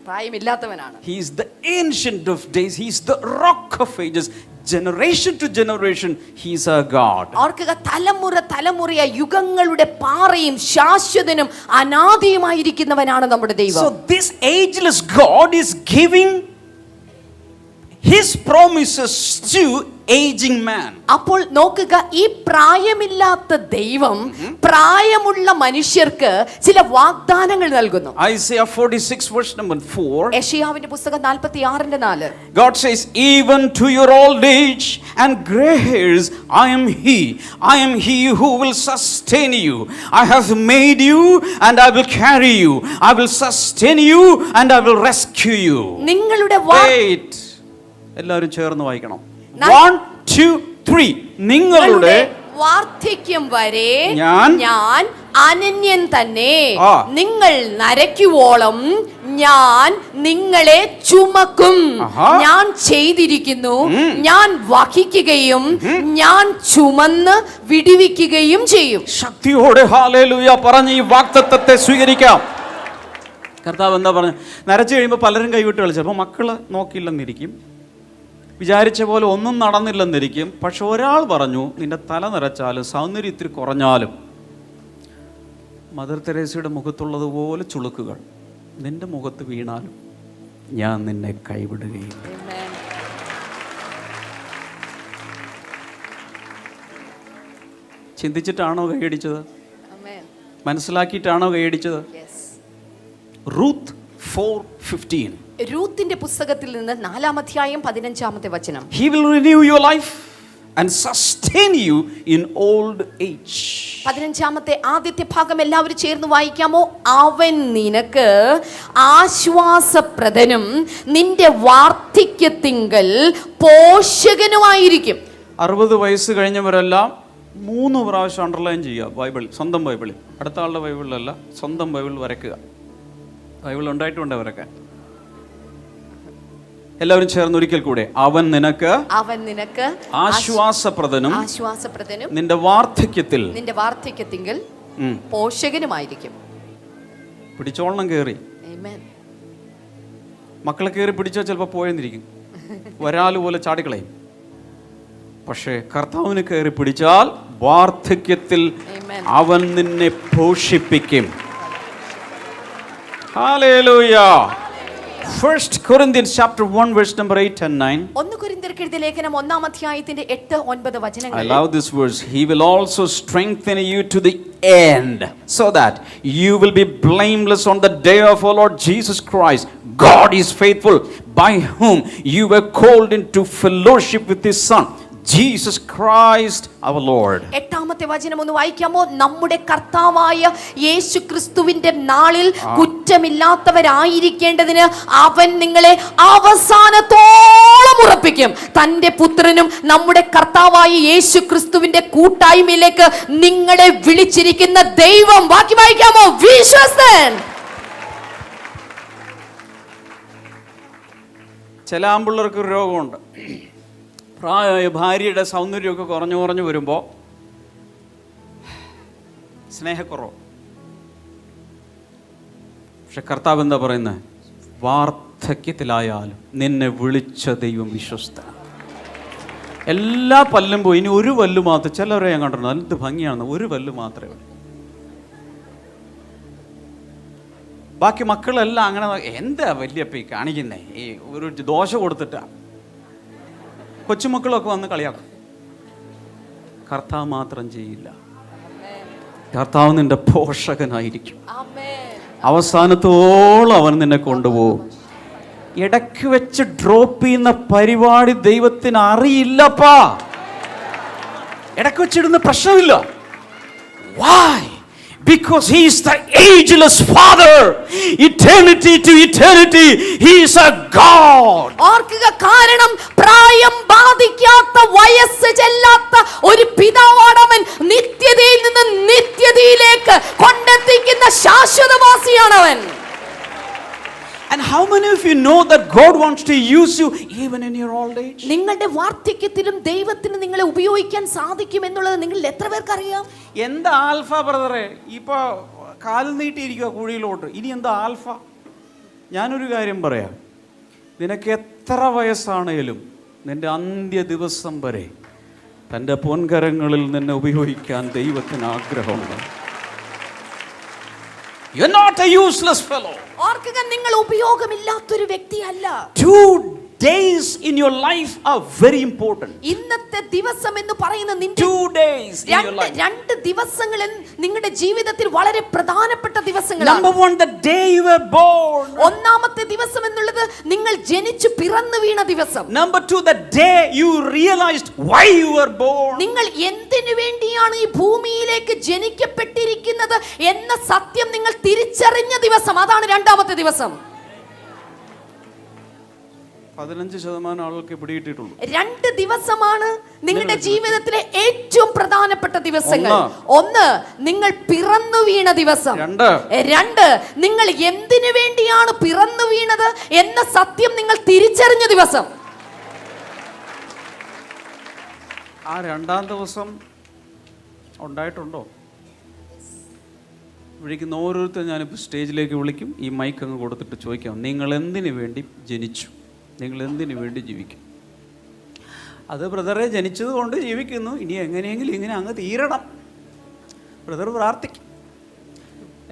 പ്രായമില്ലാത്തവനാണ്. He is the ancient of days, he is the rock of ages. Generation to generation he is our God. ഓർക്കുക, തലമുറ യുഗങ്ങളുടെ പാറയും ശാശ്വതനും അനാദിയുമായിരിക്കുന്നവനാണ് നമ്മുടെ ദൈവം. So this ageless God is giving his promises to aging man. അപ്പോൾ നോക്കുക, ഈ പ്രായമില്ലാത്ത ദൈവം പ്രായമുള്ള മനുഷ്യർക്ക് ചില വാഗ്ദാനങ്ങൾ നൽകുന്നു. Isaiah 46 verse number 4. യെശയ്യാവിന്റെ പുസ്തകം 46:4. God says, even to your old age and gray hairs I am he who will sustain you. I have made you and I will carry you. I will sustain you and I will rescue you. നിങ്ങളുടെ wait, എല്ലാവരും ചേർന്ന് വായിക്കണം. 1 2 3. നിങ്ങളുടെ വാർദ്ധക്യം വരെ ഞാൻ അനന്യൻ തന്നെ. നിങ്ങൾ നരയ്ക്കുവോളം ഞാൻ നിങ്ങളെ ചുമക്കും. ഞാൻ ചെയ്തിരിക്കുന്നു, ഞാൻ വഹിക്കുകയും ഞാൻ ചുമന്ന് വിടുവിക്കുകയും ചെയ്യും. ശക്തിയോടെ ഹല്ലേലൂയ പറഞ്ഞ് ഈ വാഗ്ദത്തത്തെ സ്വീകരിക്കാം. കർത്താവ് എന്താ പറഞ്ഞു? നരച്ചു കഴിയുമ്പോൾ പലരും കൈവിട്ട് കളിച്ചു. അപ്പോൾ മക്കള് നോക്കിയില്ലെന്നിരിക്കും, വിചാരിച്ച പോലെ ഒന്നും നടന്നില്ലെന്നിരിക്കും. പക്ഷെ ഒരാൾ പറഞ്ഞു, നിന്റെ തല നിറച്ചാലും സൗന്ദര്യം ഇത്തിരി കുറഞ്ഞാലും മദർ തെരേസയുടെ മുഖത്തുള്ളതുപോലെ ചുളുക്കുകൾ നിന്റെ മുഖത്ത് വീണാലും ഞാൻ നിന്നെ കൈവിടുകയില്ല. ചിന്തിച്ചിട്ടാണോ കൈയടിച്ചത്? മനസ്സിലാക്കിയിട്ടാണോ കൈയടിച്ചത്? റൂത്ത് 4:15. രൂത്തിന്റെ പുസ്തകത്തിൽ നിന്ന് 4-ാം അധ്യായം 15-ാമത്തെ വചനം. He will renew your life and sustain you in old age. 15-ാമത്തെ ആദ്യത്തെ ഭാഗം എല്ലാവരും ചേർന്ന് വായിക്കാമോ? അവൻ നിനക്ക് ആശ്വാസപ്രദനും നിന്റെ വാർദ്ധക്യത്തിങ്കൽ പോഷകനുമായിരിക്കും. 60 വയസ്സ് കഴിഞ്ഞവരെല്ലാം 3 പ്രാവശ്യം അണ്ടർലൈൻ ചെയ്യുക ബൈബിളിൽ, സ്വന്തം ബൈബിളിൽ, അടുത്ത ആളുടെ ബൈബിളിലല്ല, സ്വന്തം ബൈബിൾ വരയ്ക്കുക. ബൈബിൾ ഉണ്ടായിട്ടുണ്ട് അവരൊക്കെ. എല്ലാവരും ചേർന്ന് ഒരിക്കൽ കൂടെ, അവൻ നിനക്ക് ആശ്വാസപ്രദനും നിന്റെ വാർദ്ധക്യത്തിങ്കൽ പോഷകനുമായിരിക്കും. പിടിച്ചോളണം കേറി. മക്കളെ കയറി പിടിച്ചാൽ ചിലപ്പോൾ പോയെന്നിരിക്കും, വരാല് പോലെ ചാടിക്കളയും. പക്ഷേ കർത്താവിന് കയറി പിടിച്ചാൽ വാർദ്ധക്യത്തിൽ അവൻ നിന്നെ പോഷിപ്പിക്കും. Hallelujah. 1 Corinthians chapter 1 verse number 8 and 9. 1 കൊരിന്ത്യർക്ക് എഴുതിയ ലേഖനം 1-ാം അധ്യായത്തിന്റെ 8-9 വചനങ്ങൾ. I love this verse. He will also strengthen you to the end, so that you will be blameless on the day of our Lord Jesus Christ. God is faithful, by whom you were called into fellowship with his Son, Jesus Christ our Lord. 8-ാമത്തെ വചനം ഒന്ന് വായിക്കാമോ? നമ്മുടെ കർത്താവായ യേശു ക്രിസ്തുവിന്റെ നാളിൽ കുറ്റമില്ലാത്തവരായിരിക്കേണ്ടതിന് അവൻ നിങ്ങളെ അവസാനത്തോളം ഉറപ്പിക്കും. തന്റെ പുത്രനും നമ്മുടെ കർത്താവായ യേശു ക്രിസ്തുവിന്റെ കൂട്ടായ്മയിലേക്ക് നിങ്ങളെ വിളിച്ചിരിക്കുന്ന ദൈവം, ബാക്കി വായിക്കാമോ? വിശ്വസ്തൻ. ചില ആമ്പിള്ളേർക്ക് ഒരു രോഗമുണ്ട്. പ്രായമായ ഭാര്യയുടെ സൗന്ദര്യമൊക്കെ കുറഞ്ഞു വരുമ്പോൾ സ്നേഹക്കുറവ്. പക്ഷെ കർത്താവ് എന്താ പറയുന്നത്? വാർദ്ധക്യത്തിലായാലും നിന്നെ വിളിച്ച ദൈവം വിശ്വസ്തൻ. എല്ലാ പല്ലും പോയി, ഇനി ഒരു പല്ല് മാത്രം. ചിലവരെ ഞാൻ കണ്ടിട്ടുണ്ട്, എന്ത് ഭംഗിയാണ്, ഒരു പല്ല് മാത്രമേ ഉള്ളൂ. ബാക്കി മക്കളെല്ലാം അങ്ങനെ എന്താ വല്യപ്പ ഈ കാണിക്കുന്നേ, ഈ ഒരു ദോശ കൊടുത്തിട്ടാ. കൊച്ചുമക്കളൊക്കെ വന്ന് കളിയാക്കും. കർത്താവ് മാത്രം ചെയ്യില്ല. കർത്താവ് നിന്റെ പോഷകനായിരിക്കും. അവസാനത്തോളം അവൻ നിന്നെ കൊണ്ടുപോകും. ഇടയ്ക്ക് വെച്ച് ഡ്രോപ്പ് ചെയ്യുന്ന പരിപാടി ദൈവത്തിന് അറിയില്ലപ്പാ. ഇടയ്ക്ക് വെച്ചിടുന്ന പ്രശ്നമില്ല. Why? Because he is the ageless Father. Eternity to eternity, he is a God. ഓർക്കുക, കാരണം പ്രായം ബാധിക്കാത്ത, വയസ്സ് ചെല്ലാത്ത ഒരു പിതാവാണവൻ. നിത്യതയിൽ നിന്ന് നിത്യതയിലേക്ക് കൊണ്ടെത്തിക്കുന്ന ശാശ്വതവാസിയാണവൻ. And how many of you know that God wants to use you even in your old age? നിങ്ങളുടെ വാർദ്ധക്യത്തിലും ദൈവത്തിന് നിങ്ങളെ ഉപയോഗിക്കാൻ സാധിക്കും എന്നുള്ളത് നിങ്ങൾ എത്ര പേർക്ക് അറിയാം? എന്താ ആൽഫ ബ്രദറെ, ഇപ്പൊ കാൽ നീട്ടിയിരിക്കുക കുഴിയിലോട്ട്, ഇനി എന്താ ആൽഫ? ഞാനൊരു കാര്യം പറയാം, നിനക്ക് എത്ര വയസ്സാണേലും നിന്റെ അന്ത്യ ദിവസം വരെ തൻ്റെ പൊൻകരങ്ങളിൽ നിന്നെ ഉപയോഗിക്കാൻ ദൈവത്തിന് ആഗ്രഹമുണ്ട്. You're not a useless fellow. ഓർക്കുക, നിങ്ങൾ ഉപയോഗമില്ലാത്തൊരു വ്യക്തിയല്ല. 2 days in your life are very important. ഇന്നത്തെ ദിവസം എന്ന് പറയുന്ന 2 days in your life. 2 ദിവസങ്ങൾ നിങ്ങളുടെ ജീവിതത്തിൽ വളരെ പ്രധാനപ്പെട്ട ദിവസങ്ങളാണ്. Number 1, the day you were born. ഒന്നാമത്തെ ദിവസം എന്നുള്ളത് നിങ്ങൾ ജനിച്ചു പിറന്നു വീണ ദിവസം. Number 2, the day you realized why you were born. നിങ്ങൾ എന്തിനു വേണ്ടിയാണ് ഈ ഭൂമിയിലേക്ക് ജനിക്കപ്പെട്ടിരിക്കുന്നത് എന്ന സത്യം നിങ്ങൾ തിരിച്ചറിഞ്ഞ ദിവസം. അതാണ് രണ്ടാമത്തെ ദിവസം. 15% ആളുകൾക്ക് പിടികിട്ടിട്ടുള്ളൂ. 2 ദിവസമാണ് നിങ്ങളുടെ ജീവിതത്തിലെ ഏറ്റവും പ്രധാനപ്പെട്ട ദിവസങ്ങൾ. 1, നിങ്ങൾ പിറന്നു വീണ ദിവസം. 2, നിങ്ങൾ എന്തിനു വേണ്ടിയാണ് പിറന്നു വീണത് എന്ന സത്യം നിങ്ങൾ തിരിച്ചറിഞ്ഞ ദിവസം. ആ 2-ാം ദിവസം ഉണ്ടായിട്ടുണ്ടോ? വിളിക്കുന്ന ഓരോരുത്തരും ഞാനിപ്പോൾ സ്റ്റേജിലേക്ക് വിളിക്കും, ഈ മൈക്ക് അങ്ങ് കൊടുത്തിട്ട് ചോദിക്കാം, നിങ്ങൾ എന്തിനു വേണ്ടി ജനിച്ചു, നിങ്ങൾ എന്തിനു വേണ്ടി ജീവിക്കും? അത് ബ്രദറെ ജനിച്ചത് കൊണ്ട് ജീവിക്കുന്നു, ഇനി എങ്ങനെയെങ്കിലും ഇങ്ങനെ അങ്ങ് തീരണം. ബ്രദർ പ്രാർത്ഥിക്കും.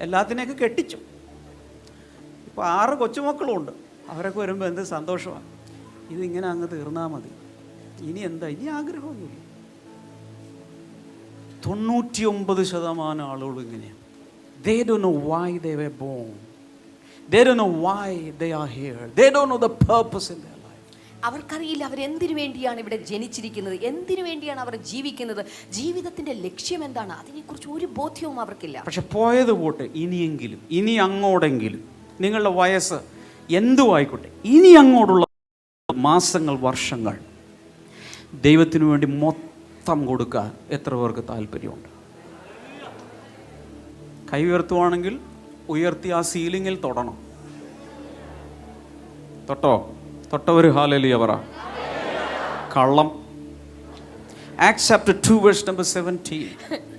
എല്ലാത്തിനെയൊക്കെ കെട്ടിച്ചു. ഇപ്പോൾ 6 കൊച്ചുമക്കളുമുണ്ട്. അവരൊക്കെ വരുമ്പോൾ എന്ത് സന്തോഷമാണ്. ഇതിങ്ങനെ അങ്ങ് തീർന്നാൽ മതി, ഇനി എന്താ, ഇനി ആഗ്രഹമൊന്നുമില്ല. 99% ആളുകളും ഇങ്ങനെയാണ്. They don't know why they were born. They don't know why they are here. They don't know the purpose in their life. അവർക്കറിയില്ല അവരെന്തിനു വേണ്ടിയാണ് ഇവിടെ ജനിച്ചിരിക്കുന്നത്, എന്തിനു വേണ്ടിയാണ് അവർ ജീവിക്കുന്നത്, ജീവിതത്തിന്റെ ലക്ഷ്യം എന്താണ്, അതിനെക്കുറിച്ച് ഒരു ബോധ്യവും അവർക്കില്ല. പക്ഷെ പോയത് പോട്ടെ, ഇനിയെങ്കിലും, ഇനി അങ്ങോട്ടെങ്കിലും നിങ്ങളുടെ വയസ്സ് എന്തും ആയിക്കോട്ടെ, ഇനി അങ്ങോട്ടുള്ള മാസങ്ങൾ, വർഷങ്ങൾ ദൈവത്തിനു വേണ്ടി മൊത്തം കൊടുക്കാൻ എത്ര പേർക്ക് താല്പര്യമുണ്ട്? കൈ ഉയർത്തുവാണെങ്കിൽ ഉയർത്തി ആ സീലിങ്ങിൽ തൊടണം. തൊട്ടവർ ഹല്ലേലൂയ പറ. കള്ളം. Acts chapter 2 verse number 17.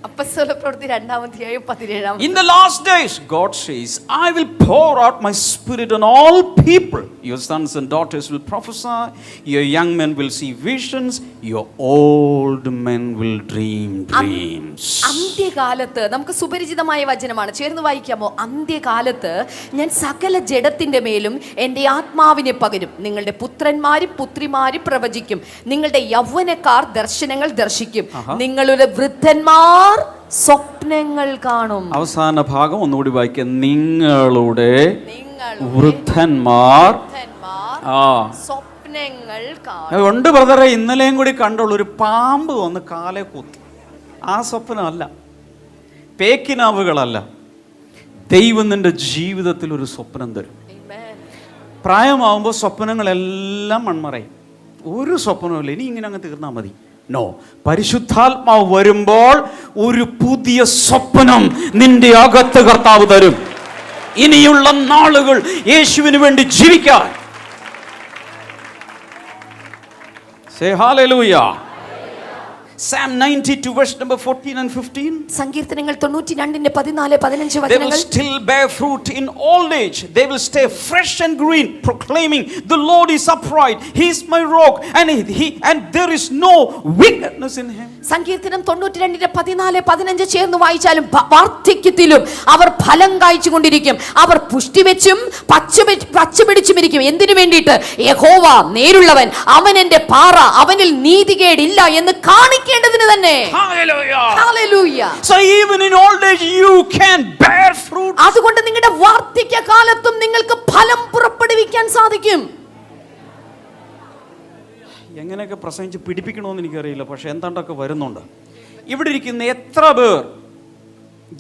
അപ്പോസ്തലപ്രവൃത്തി 2-ാം അധ്യായം 17-ാം. In the last days, God says, I will pour out my spirit on all people. Your sons and daughters will prophesy. Your young men will see visions. Your old men will dream dreams. അന്ത്യകാലത്ത്, നമുക്ക് സുപരിചിതമായ വചനമാണ്, ചേർന്ന് വായിക്കാമോ? അന്ത്യകാലത്ത് ഞാൻ സകല ജഡത്തിന്റെ മേലും എൻ്റെ ആത്മാവിനെ പകരും. നിങ്ങളുടെ പുത്രന്മാരും പുത്രിമാരും പ്രവചിക്കും. നിങ്ങളുടെ യൗവനക്കാർ ദർശനങ്ങൾ ദർശിക്കും. നിങ്ങളുടെ വൃദ്ധന്മാർ സ്വപ്നങ്ങൾ കാണും. അവസാന ഭാഗം ഒന്നുകൂടി വായിക്കാം. നിങ്ങളുടെ വൃദ്ധന്മാർ സ്വപ്നങ്ങൾ കാണും. ഉണ്ട് ബ്രദറെ, ഇന്നലെയും കൂടി കണ്ടുള്ള ഒരു പാമ്പ് വന്ന് കാലെ കുത്തി. ആ സ്വപ്നമല്ല, പേക്കിനാവുകളല്ല. ദൈവം നിന്റെ ജീവിതത്തിൽ ഒരു സ്വപ്നം തരും. പ്രായമാവുമ്പോൾ സ്വപ്നങ്ങളെല്ലാം മൺമറയും. ഒരു സ്വപ്നവുമില്ല, ഇനി ഇങ്ങനെ അങ്ങ് തീർന്നാൽ മതി. നോ, പരിശുദ്ധാത്മാവ് വരുമ്പോൾ ഒരു പുതിയ സ്വപ്നം നിന്റെ അകത്ത് കർത്താവ് തരും. ഇനിയുള്ള നാളുകൾ യേശുവിന് വേണ്ടി ജീവിക്കാൻ. Say hallelujah. Psalm 92 verse number 14 and 15. സങ്കീർത്തനങ്ങൾ 92-ന്റെ 14-15 വചനങ്ങൾ. They will still bear fruit in old age. They will stay fresh and green, proclaiming, the Lord is upright. He is my rock, and there is no wickedness in him. സങ്കീർത്തനം 92:14-15 ചേർന്ന് വായിച്ചാലും വാർദ്ധക്യത്തിലും അവർ ഫലം കായ്ച്ചു കൊണ്ടിരിക്കും. അവർ പുഷ്ടി വെച്ചും പച്ചപിടിച്ചും ഇരിക്കും. എന്തിനു വേണ്ടിയിട്ട്? യഹോവ നേരുള്ളവൻ, അവൻ എന്റെ പാറ, അവനിൽ നീതികേടില്ല എന്ന് കാണിക്കേണ്ടതിന് തന്നെ. Hallelujah. So even in old age you can bear fruit. അതുകൊണ്ട് നിങ്ങളുടെ വാർദ്ധക്യ കാലത്തും നിങ്ങൾക്ക് ഫലം പുറപ്പെടുവിക്കാൻ സാധിക്കും. എങ്ങനെയൊക്കെ പ്രസംഗിച്ച് പിടിപ്പിക്കണമെന്ന് എനിക്കറിയില്ല, പക്ഷെ എന്താണ്ടൊക്കെ വരുന്നുണ്ട്. ഇവിടെ ഇരിക്കുന്ന എത്ര പേർ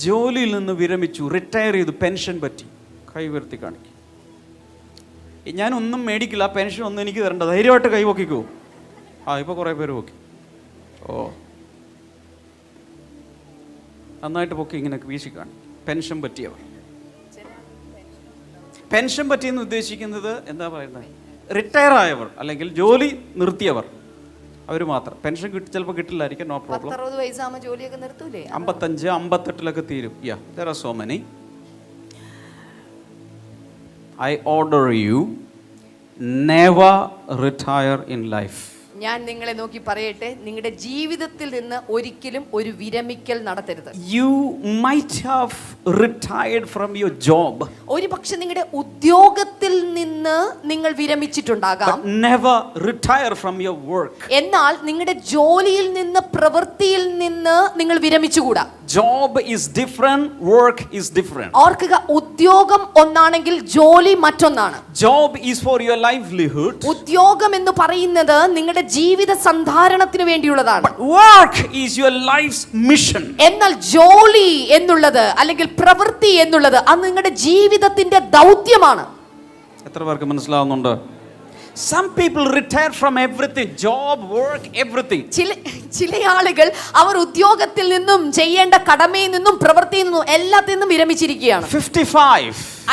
ജോലിയിൽ നിന്ന് വിരമിച്ചു, റിട്ടയർ ചെയ്തു, പെൻഷൻ പറ്റി? കൈ ഉയർത്തി കാണിക്കും. ഞാനൊന്നും മേടിക്കില്ല, പെൻഷൻ ഒന്നും എനിക്ക് തരണ്ട, ധൈര്യമായിട്ട് കൈ പൊക്കിക്കോ. ഇപ്പോൾ കുറേ പേര് പൊക്കി. നന്നായിട്ട് പൊക്കി ഇങ്ങനെ വീശി കാണിക്കും. പെൻഷൻ പറ്റിയവർ. പെൻഷൻ പറ്റിയെന്ന് ഉദ്ദേശിക്കുന്നത് എന്താ പറയുന്നത്? റിട്ടയർ ആയവർ അല്ലെങ്കിൽ ജോലി നിർത്തിയവർ, അവർ മാത്രം. പെൻഷൻ ചിലപ്പോൾ കിട്ടില്ലായിരിക്കും, നോ പ്രോബ്ലം. 60 വയസ്സാകുമ്പോൾ ജോലിയൊക്കെ നിർത്തൂലേ? 55, 58 തീരും. There are so many. I order you, never retire in life. ഞാൻ നിങ്ങളെ നോക്കി പറയട്ടെ, നിങ്ങളുടെ ജീവിതത്തിൽ നിന്ന് ഒരിക്കലും ഒരു വിരമിക്കൽ നടത്തരുത്. You might have retired from your job. ഒരുപക്ഷെ നിങ്ങളുടെ ഉദ്യോഗത്തിൽ നിന്ന് നിങ്ങൾ വിരമിച്ചിട്ടുണ്ടാകാം. But never retire from your work. എന്നാൽ നിങ്ങളുടെ ജോലിയിൽ നിന്ന്, പ്രവൃത്തിയിൽ നിന്ന് നിങ്ങൾ വിരമിച്ചുകൂടാ. Job is different, work is different. ഓർക്കുക, ഉദ്യോഗം ഒന്നാണെങ്കിൽ ജോലി മറ്റൊന്നാണ്. Job is for your livelihood. ഉദ്യോഗം എന്ന് പറയുന്നത് നിങ്ങളുടെ ജീവിത സന്ധാരണത്തിന് വേണ്ടിയുള്ളതാണ്. But work is your life's mission. എന്നാൽ ജോലി എന്നുള്ളത് അല്ലെങ്കിൽ പ്രവൃത്തി എന്നുള്ളത് അത് നിങ്ങളുടെ ജീവിതത്തിന്റെ ദൗത്യമാണ്. എത്ര പേർക്ക് മനസ്സിലാവുന്നുണ്ട്? Some people retire from everything, job, work, everything. ചില ആളുകൾ അവർ ഉദ്യോഗത്തിൽ നിന്നും, ചെയ്യേണ്ട കടമയിൽ നിന്നും, പ്രവൃത്തിയിൽ നിന്നും എല്ലാത്തിൽ നിന്നും വിരമിച്ചിരിക്കുകയാണ്.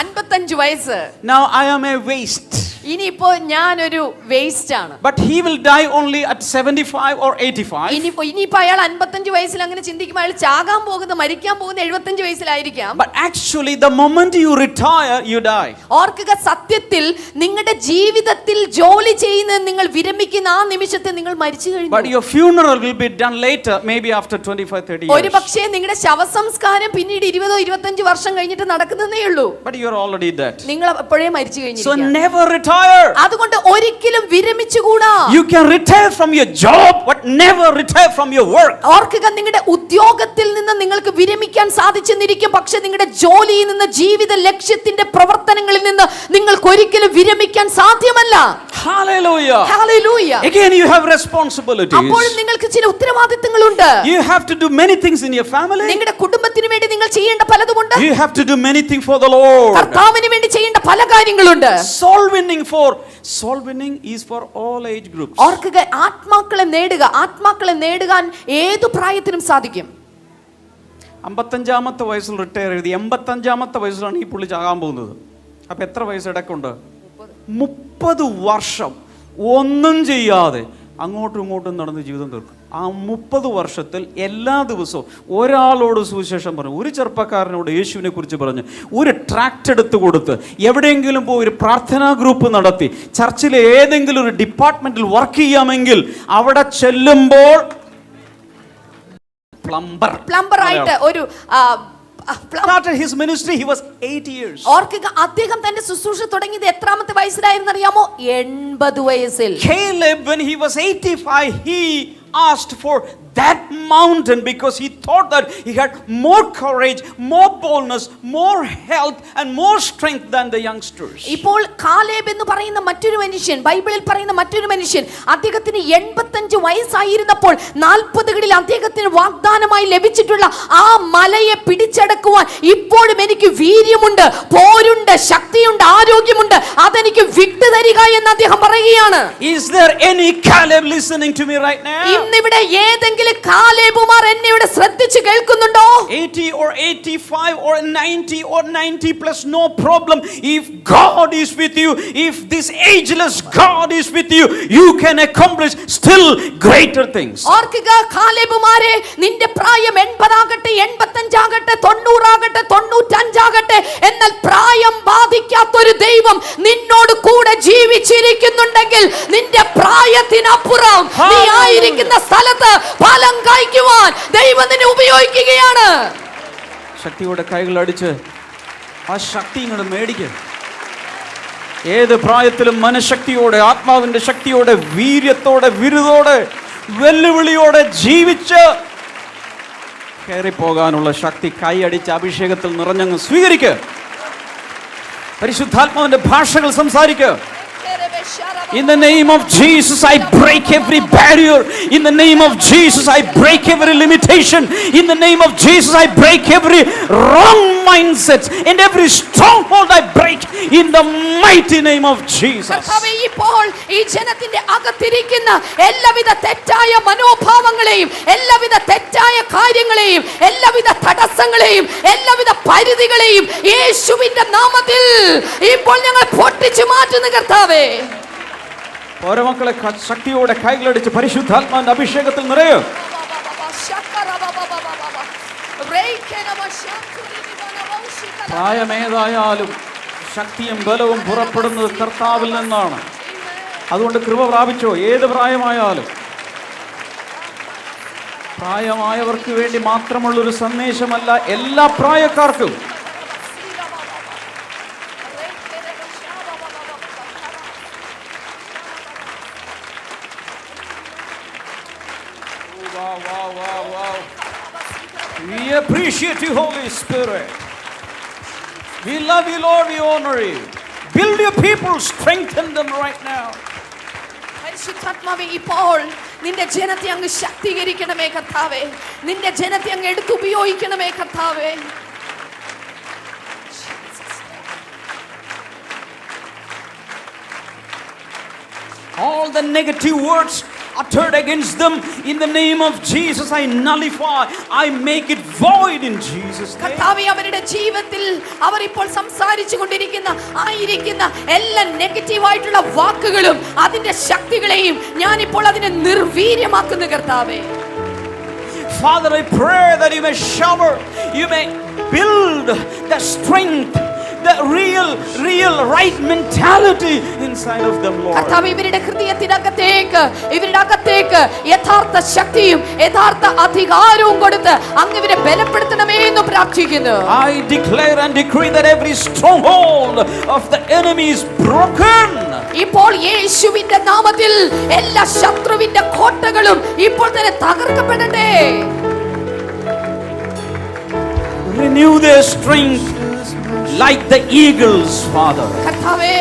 55 വയസ്സ്. Now I am a waste. ഇനിയിപ്പോ ഞാനൊരു വേസ്റ്റ് ആണ്. But he will die only at 75 or 85. ഇനിയിപ്പോ അയാൾ 55 വയസ്സിൽ അങ്ങനെ ചിന്തിക്കുമ്പോൾ അയാൾ ചാകാൻ പോകുന്നത്, മരിക്കാൻ പോകുന്നത് 75 വയസ്സിലായിരിക്കാം. But actually the moment you retire you die. ഓർക്കുക, സത്യത്തിൽ നിങ്ങളുടെ ജീവിതത്തിൽ ജോലി ചെയ്യുന്ന നിങ്ങൾ വിരമിക്കുന്ന ആ നിമിഷത്തെ നിങ്ങൾ മരിച്ചു കഴിഞ്ഞു. But your funeral will be done later, maybe after 25-30 years. ഒരുപക്ഷേ നിങ്ങളുടെ ശവസംസ്കാരം പിന്നീട് 20-25 വർഷം കഴിഞ്ഞിട്ട് നടക്കുന്നതേ ഉള്ളൂ. But you are already dead. നിങ്ങൾ അപ്പോഴേ മരിച്ചു കഴിഞ്ഞിരിക്കുകയാണ്. So never retire. അതുകൊണ്ട് ഒരിക്കലും വിരമിച്ചുകൂടാ. You can retire from your job but never retire from your work. ഓർക്കുക, നിങ്ങളുടെ ഉദ്യോഗത്തിൽ നിന്ന് നിങ്ങൾക്ക് വിരമിക്കാൻ സാധിച്ചെന്നിരിക്കും, പക്ഷേ നിങ്ങളുടെ ജോലിയിൽ നിന്ന്, ജീവിത ലക്ഷ്യത്തിന്റെ പ്രവർത്തനങ്ങളിൽ നിന്ന് നിങ്ങൾക്ക് ഒരിക്കലും വിരമിക്കാൻ സാധ്യമല്ല. Hallelujah. Hallelujah. Again you have responsibilities. അപ്പോൾ നിങ്ങൾക്ക് ചില ഉത്തരവാദിത്തങ്ങളുണ്ട്. You have to do many things in your family. നിങ്ങളുടെ കുടുംബത്തിന് വേണ്ടി നിങ്ങൾ ചെയ്യേണ്ട പലതുമുണ്ട്. You have to do many things for the Lord. കർത്താവിന് വേണ്ടി ചെയ്യേണ്ട പല കാര്യങ്ങളുണ്ട്. Soul winning is for all age groups. ഓർക്കുക, ആത്മാക്കളെ നേടുക ഏതു പ്രായത്തിലും സാധിക്കും. 55-ാമത്തെ വയസ്സിൽ റിട്ടയർ ചെയ്ത് 85-ാമത്തെ വയസ്സിലാണ് ഈ പുള്ളി ചാകാൻ പോകുന്നത്. അപ്പൊ എത്ര വയസ്സ് ഇടയ്ക്കുണ്ട്? 30 വർഷം ഒന്നും ചെയ്യാതെ അങ്ങോട്ടും ഇങ്ങോട്ടും നടന്ന് ജീവിതം തീർക്കും. ആ 30 വർഷത്തിൽ എല്ലാ ദിവസവും ഒരാളോട് സുവിശേഷം പറഞ്ഞു, ഒരു ചെറുപ്പക്കാരനോട് യേശുവിനെ കുറിച്ച് പറഞ്ഞു, ഒരു ട്രാക്റ്റ് എടുത്തു കൊടുത്ത്, എവിടെയെങ്കിലും പോയി ഒരു പ്രാർത്ഥനാ ഗ്രൂപ്പ് നടത്തി, ചർച്ചിലെ ഏതെങ്കിലും ഒരു ഡിപ്പാർട്ട്മെന്റിൽ വർക്ക് ചെയ്യാമെങ്കിൽ അവിടെ ചെല്ലുമ്പോൾ പ്ലംബർ ആയിട്ട് ഒരു started his ministry, he was 8 years. ഓർക്കുക, അദ്ദേഹം തന്റെ ശുശ്രൂഷ തുടങ്ങിയത് എത്രാമത്തെ വയസ്സിലായിരുന്നു അറിയാമോ? 80 വയസ്സിൽ. Caleb, when he was 85, he asked for that mountain because he thought that he had more courage, more boldness, more health and more strength than the youngsters. ഇപ്പോൾ Caleb എന്ന് പറയുന്ന മറ്റൊരു മനുഷ്യൻ, ബൈബിളിൽ പറയുന്ന മറ്റൊരു മനുഷ്യൻ, അദ്ദേഹത്തിന് 85 വയസ്സായിരുന്നപ്പോൾ 40കളിൽ അദ്ദേഹത്തിന് വാഗ്ദാനമായി ലഭിച്ചിട്ടുള്ള ആ മലയെ പിടിച്ചടക്കുവാൻ ഇപ്പോഴും എനിക്ക് വീര്യമുണ്ട്, പോരുണ്ട്, ശക്തിയുണ്ട്, ആരോഗ്യമുണ്ട്, അതെനിക്ക് വിട്ടുതരിക എന്ന് അദ്ദേഹം പറയുകയാണ്. Is there any Caleb listening to me right now? ഇന്നിവിടെ ഏതെങ്കിലും കാലേബുമാർ എന്നെ ഇവിടെ ശ്രദ്ധിക്കുന്നു? പൊട്ടിച്ചു കേൾക്കുന്നുണ്ടോ? 80 or 85 or 90 or 90 plus, no problem. If God is with you, if this ageless God is with you, you can accomplish still greater things. ഓർക്കുക കാലേബുമാരെ, നിന്റെ പ്രായം 80 ആകട്ടെ, 85 ആകട്ടെ, 90 ആകട്ടെ, 95 ആകട്ടെ, എന്നാൽ പ്രായം ബാധിക്കാത്തൊരു ദൈവം നിന്നോട് കൂടെ ജീവിച്ചിരിക്കുന്നുണ്ടെങ്കിൽ നിന്റെ പ്രായത്തിനപ്പുറം നീ ആയിരിക്കുന്ന സ്ഥലത്ത് ഫലം കായ്ക്കുവാൻ ദൈവം നിന്നെ ഉപയോഗിക്കുകയാണ്. ശക്തിയോടെ കൈകൾ അടിച്ച് ആ ശക്തി ഇങ്ങോട്ട് മേടിക്കുക. ഏത് പ്രായത്തിലും മനഃശക്തിയോടെ, ആത്മാവിന്റെ ശക്തിയോടെ, വീര്യത്തോടെ, വിരുദോടെ, വെല്ലുവിളിയോടെ ജീവിച്ച് കയറിപ്പോകാനുള്ള ശക്തി കൈയടിച്ച് അഭിഷേകത്തിൽ നിറഞ്ഞങ്ങ് സ്വീകരിക്കുക. പരിശുദ്ധാത്മാവിന്റെ ഭാഷകൾ സംസാരിക്കുക. In the name of Jesus, I break every barrier. In the name of Jesus, I break every limitation. In the name of Jesus, I break every wrong mindset and every stronghold I break in the mighty name of Jesus. കർത്താവേ, ഇപ്പോൾ ഈ ജനത്തിന്റെ അകത്തിരിക്കുന്ന എല്ലാവിധ തെറ്റായ മനോഭാവങ്ങളെയും, എല്ലാവിധ തെറ്റായ കാര്യങ്ങളെയും, എല്ലാവിധ തടസ്സങ്ങളെയും, എല്ലാവിധ പരിധികളെയും യേശുവിന്റെ നാമത്തിൽ ഇപ്പോൾ ഞങ്ങൾ പൊട്ടിച്ചു മാറ്റുന്നു കർത്താവേ. ഓരോ മക്കളെ ശക്തിയോടെ കൈകളടിച്ച് പരിശുദ്ധാത്മാവിന്റെ അഭിഷേകത്തിൽ നിറയും. പ്രായമേതായാലും ശക്തിയും ബലവും പുറപ്പെടുന്നത് കർത്താവിൽ നിന്നാണ്. അതുകൊണ്ട് കൃപ പ്രാപിച്ചോ. ഏത് പ്രായമായാലും, പ്രായമായവർക്ക് വേണ്ടി മാത്രമുള്ളൊരു സന്ദേശമല്ല, എല്ലാ പ്രായക്കാർക്കും. We appreciate you, Holy Spirit. We love you, Lord. We honor you. Build your people, strengthen them right now. പരിശുദ്ധാത്മാവേ, ഇപ്പോൾ നിന്റെ ജനത്തെ അങ്ങ് ശക്തീകരിക്കണമേ കർത്താവേ. നിന്റെ ജനത്തെ അങ്ങ് എടുത്തുപയോഗിക്കണമേ കർത്താവേ. All the negative words uttered against them, in the name of Jesus, I nullify, I make it void in Jesus' name. കർത്താവേ, അവരുടെ ജീവിതത്തിൽ അവർ ഇപ്പോൾ സംസാരിച്ചു കൊണ്ടിരിക്കുന്ന ആയിരിക്കുന്ന എല്ലാ നെഗറ്റീവ് ആയിട്ടുള്ള വാക്കുകളും അതിന്റെ ശക്തികളെയും ഞാൻ ഇപ്പോൾ അതിനെ നിർവീര്യമാക്കുന്നു കർത്താവേ. Father, I pray that you may shower, you may build the strength, the real right mentality inside of them, Lord. കർത്താവേ, ഇവരുടെ ഹൃദയത്തിനകത്തേക്ക്, ഇവരുടെ അകത്തേക്ക് യഥാർത്ഥ ശക്തിയും യഥാർത്ഥ അധികാരവും കൊടുത്ത് അങ്ങ് ഇവരെ ബലപ്പെടുത്തണമേ എന്ന് പ്രാർത്ഥിക്കുന്നു. I declare and decree that every stronghold of the enemy is broken. ഇപ്പോൾ യേശുവിന്റെ നാമത്തിൽ എല്ലാ ശത്രുവിന്റെ കോട്ടകളും ഇപ്പോൾ തന്നെ തകർക്കപ്പെടട്ടെ. Renew their strength like the eagles, Father. കർത്താവേ,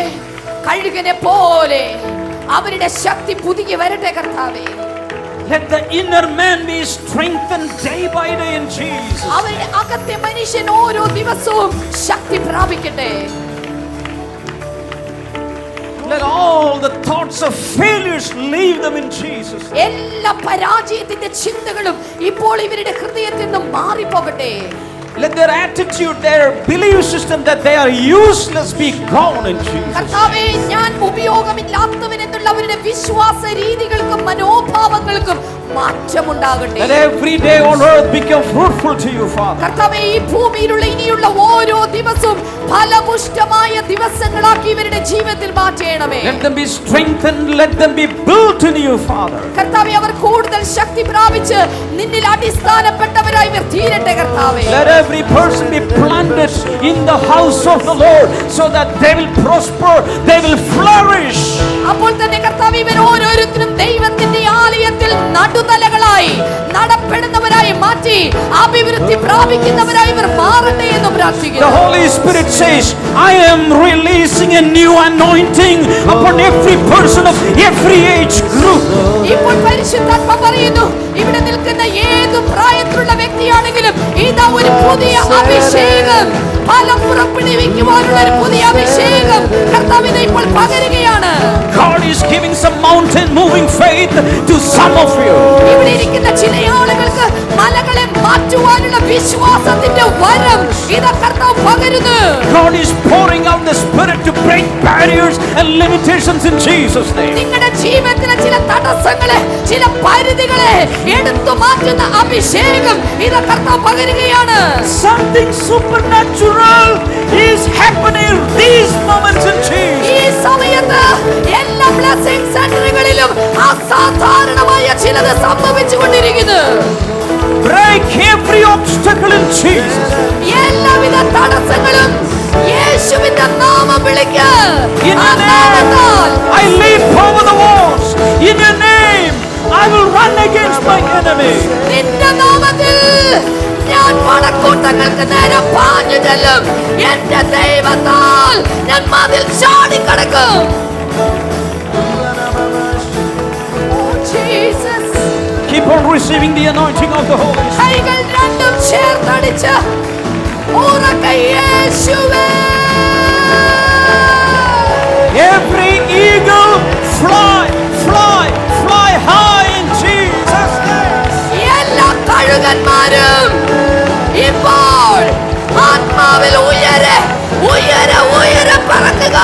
കഴുകനെ പോലെ അവരുടെ ശക്തി പുതുക്കി വരട്ടെ കർത്താവേ. Let the inner man be strengthened day by day in Jesus. അവരുടെ അകത്തെ മനുഷ്യൻ ഓരോ ദിവസവും ശക്തി പ്രാപിക്കട്ടെ. Let all the thoughts of failures leave them in Jesus. എല്ലാ പരാജയത്തിന്റെ ചിന്തകളും ഇപ്പോൾ ഇവരുടെ ഹൃദയത്തിൽ നിന്ന് മാറിപ്പോകട്ടെ. Let their attitude, their belief system that they are useless be gone in Jesus. കർത്താവേ, ഞാൻ ഉപയോഗമില്ലാത്തവൻ എന്നുള്ള അവരുടെ വിശ്വാസ രീതികൾക്കും മനോഭാവങ്ങൾക്കും മാറ്റമുണ്ടാകട്ടെ. Let every day on earth become fruitful to you, Father. കർത്താവേ, ഈ ഭൂമിയിലുള്ള ഇനിയുള്ള ഓരോ ദിവസവും ഫലപുഷ്ടമായ ദിവസങ്ങളാക്കി ഇവരുടെ ജീവിതത്തിൽ മാറ്റണമേ. Let them be strengthened, let them be built in you, Father. കർത്താവേ, അവർ കൂടുതൽ ശക്തി പ്രാപിച്ച് നിന്നിൽ അടിസ്ഥാനപ്പെട്ടവരായി ഇവർ തീരട്ടെ കർത്താവേ. Let every person be planted in the house of the Lord so that they will prosper, they will flourish. അപ്പോൾ തന്നെ കർത്താവേ, ഇവർ ഓരോരുത്തരും ദൈവത്തിന്റെ ആലയത്തിൽ നടുതലകളായി നടപ്പെടുന്നവരായി മാറ്റി അഭിവൃദ്ധി പ്രാപിക്കുന്നവരായി ഇവർ മാറട്ടെ എന്ന് പ്രാർത്ഥിക്കുന്നു. The Holy Spirit says, I am releasing a new anointing upon every person of every age group. ഇപ്പോൾ പരിശുദ്ധാത്മാവ് പറയുന്നു, ഇവിടെ നിൽക്കുന്ന ഏത് പ്രായത്തിലുള്ള വ്യക്തിയാണെങ്കിലും ഇതാ ഒരു പുതിയ അഭിഷേകം, ഫലം പുറപ്പെടുവിക്കുവാനുള്ള ഒരു പുതിയ അഭിഷേകം കർത്താവിനെ ഇപ്പോൾ പകരുകയാണ്. God is giving some mountain moving faith to some of you. ഇവിടെ ഇരിക്കുന്ന ചില ആളുകൾക്ക് മലകളെ മാറ്റുവാൻ വിശ്വാസത്തിന്റെ വരം ഇതാ കർത്താവ് പകരുന്നു. God is pouring out the Spirit to break barriers and limitations in Jesus' name. നിങ്ങളുടെ ജീവിതത്തിലെ ചില തടസ്സങ്ങളെ, ചില പരിധികളെ എടുത്തു മാറ്റുന്ന അഭിഷേകം ഇതാ കർത്താവ് പകരുകയാണ്. Something supernatural is happening these moments in Jesus. ഈ സമയത്ത് എല്ലാ ബ്ലെസ്സിംഗ് സെന്ററുകളിലും അസാധാരണമായ ചിലത് സംഭവിച്ചുകൊണ്ടിരിക്കുന്നു. Break every obstacle in Jesus. എല്ലാവിധ തടസ്സങ്ങളും യേശുവിന്റെ നാമം വിളിക്കുക. In your name, I leap over the walls. In your name, I will run against my enemy. നിന്റെ നാമത്തിൽ ഞാൻ പടക്കൂട്ടങ്ങൾക്ക് നേരെ പാഞ്ഞു ചെല്ലും. എന്റെ ദൈവത്താൽ ഞാൻ മതിൽ ചാടിക്കടക്കും. Keep on receiving the anointing of the Holy Spirit. കൈകൾ രണ്ടും ചേർത്തടിച്ച് ഉറക്കെ യേശുവേ. Every eagle fly, fly, fly high in Jesus' name. എല്ലാ കഴുകന്മാരും ഇപ്പോൾ ആത്മാവിൽ ഉയരെ ഉയരെ ഉയരെ പറക്കുക.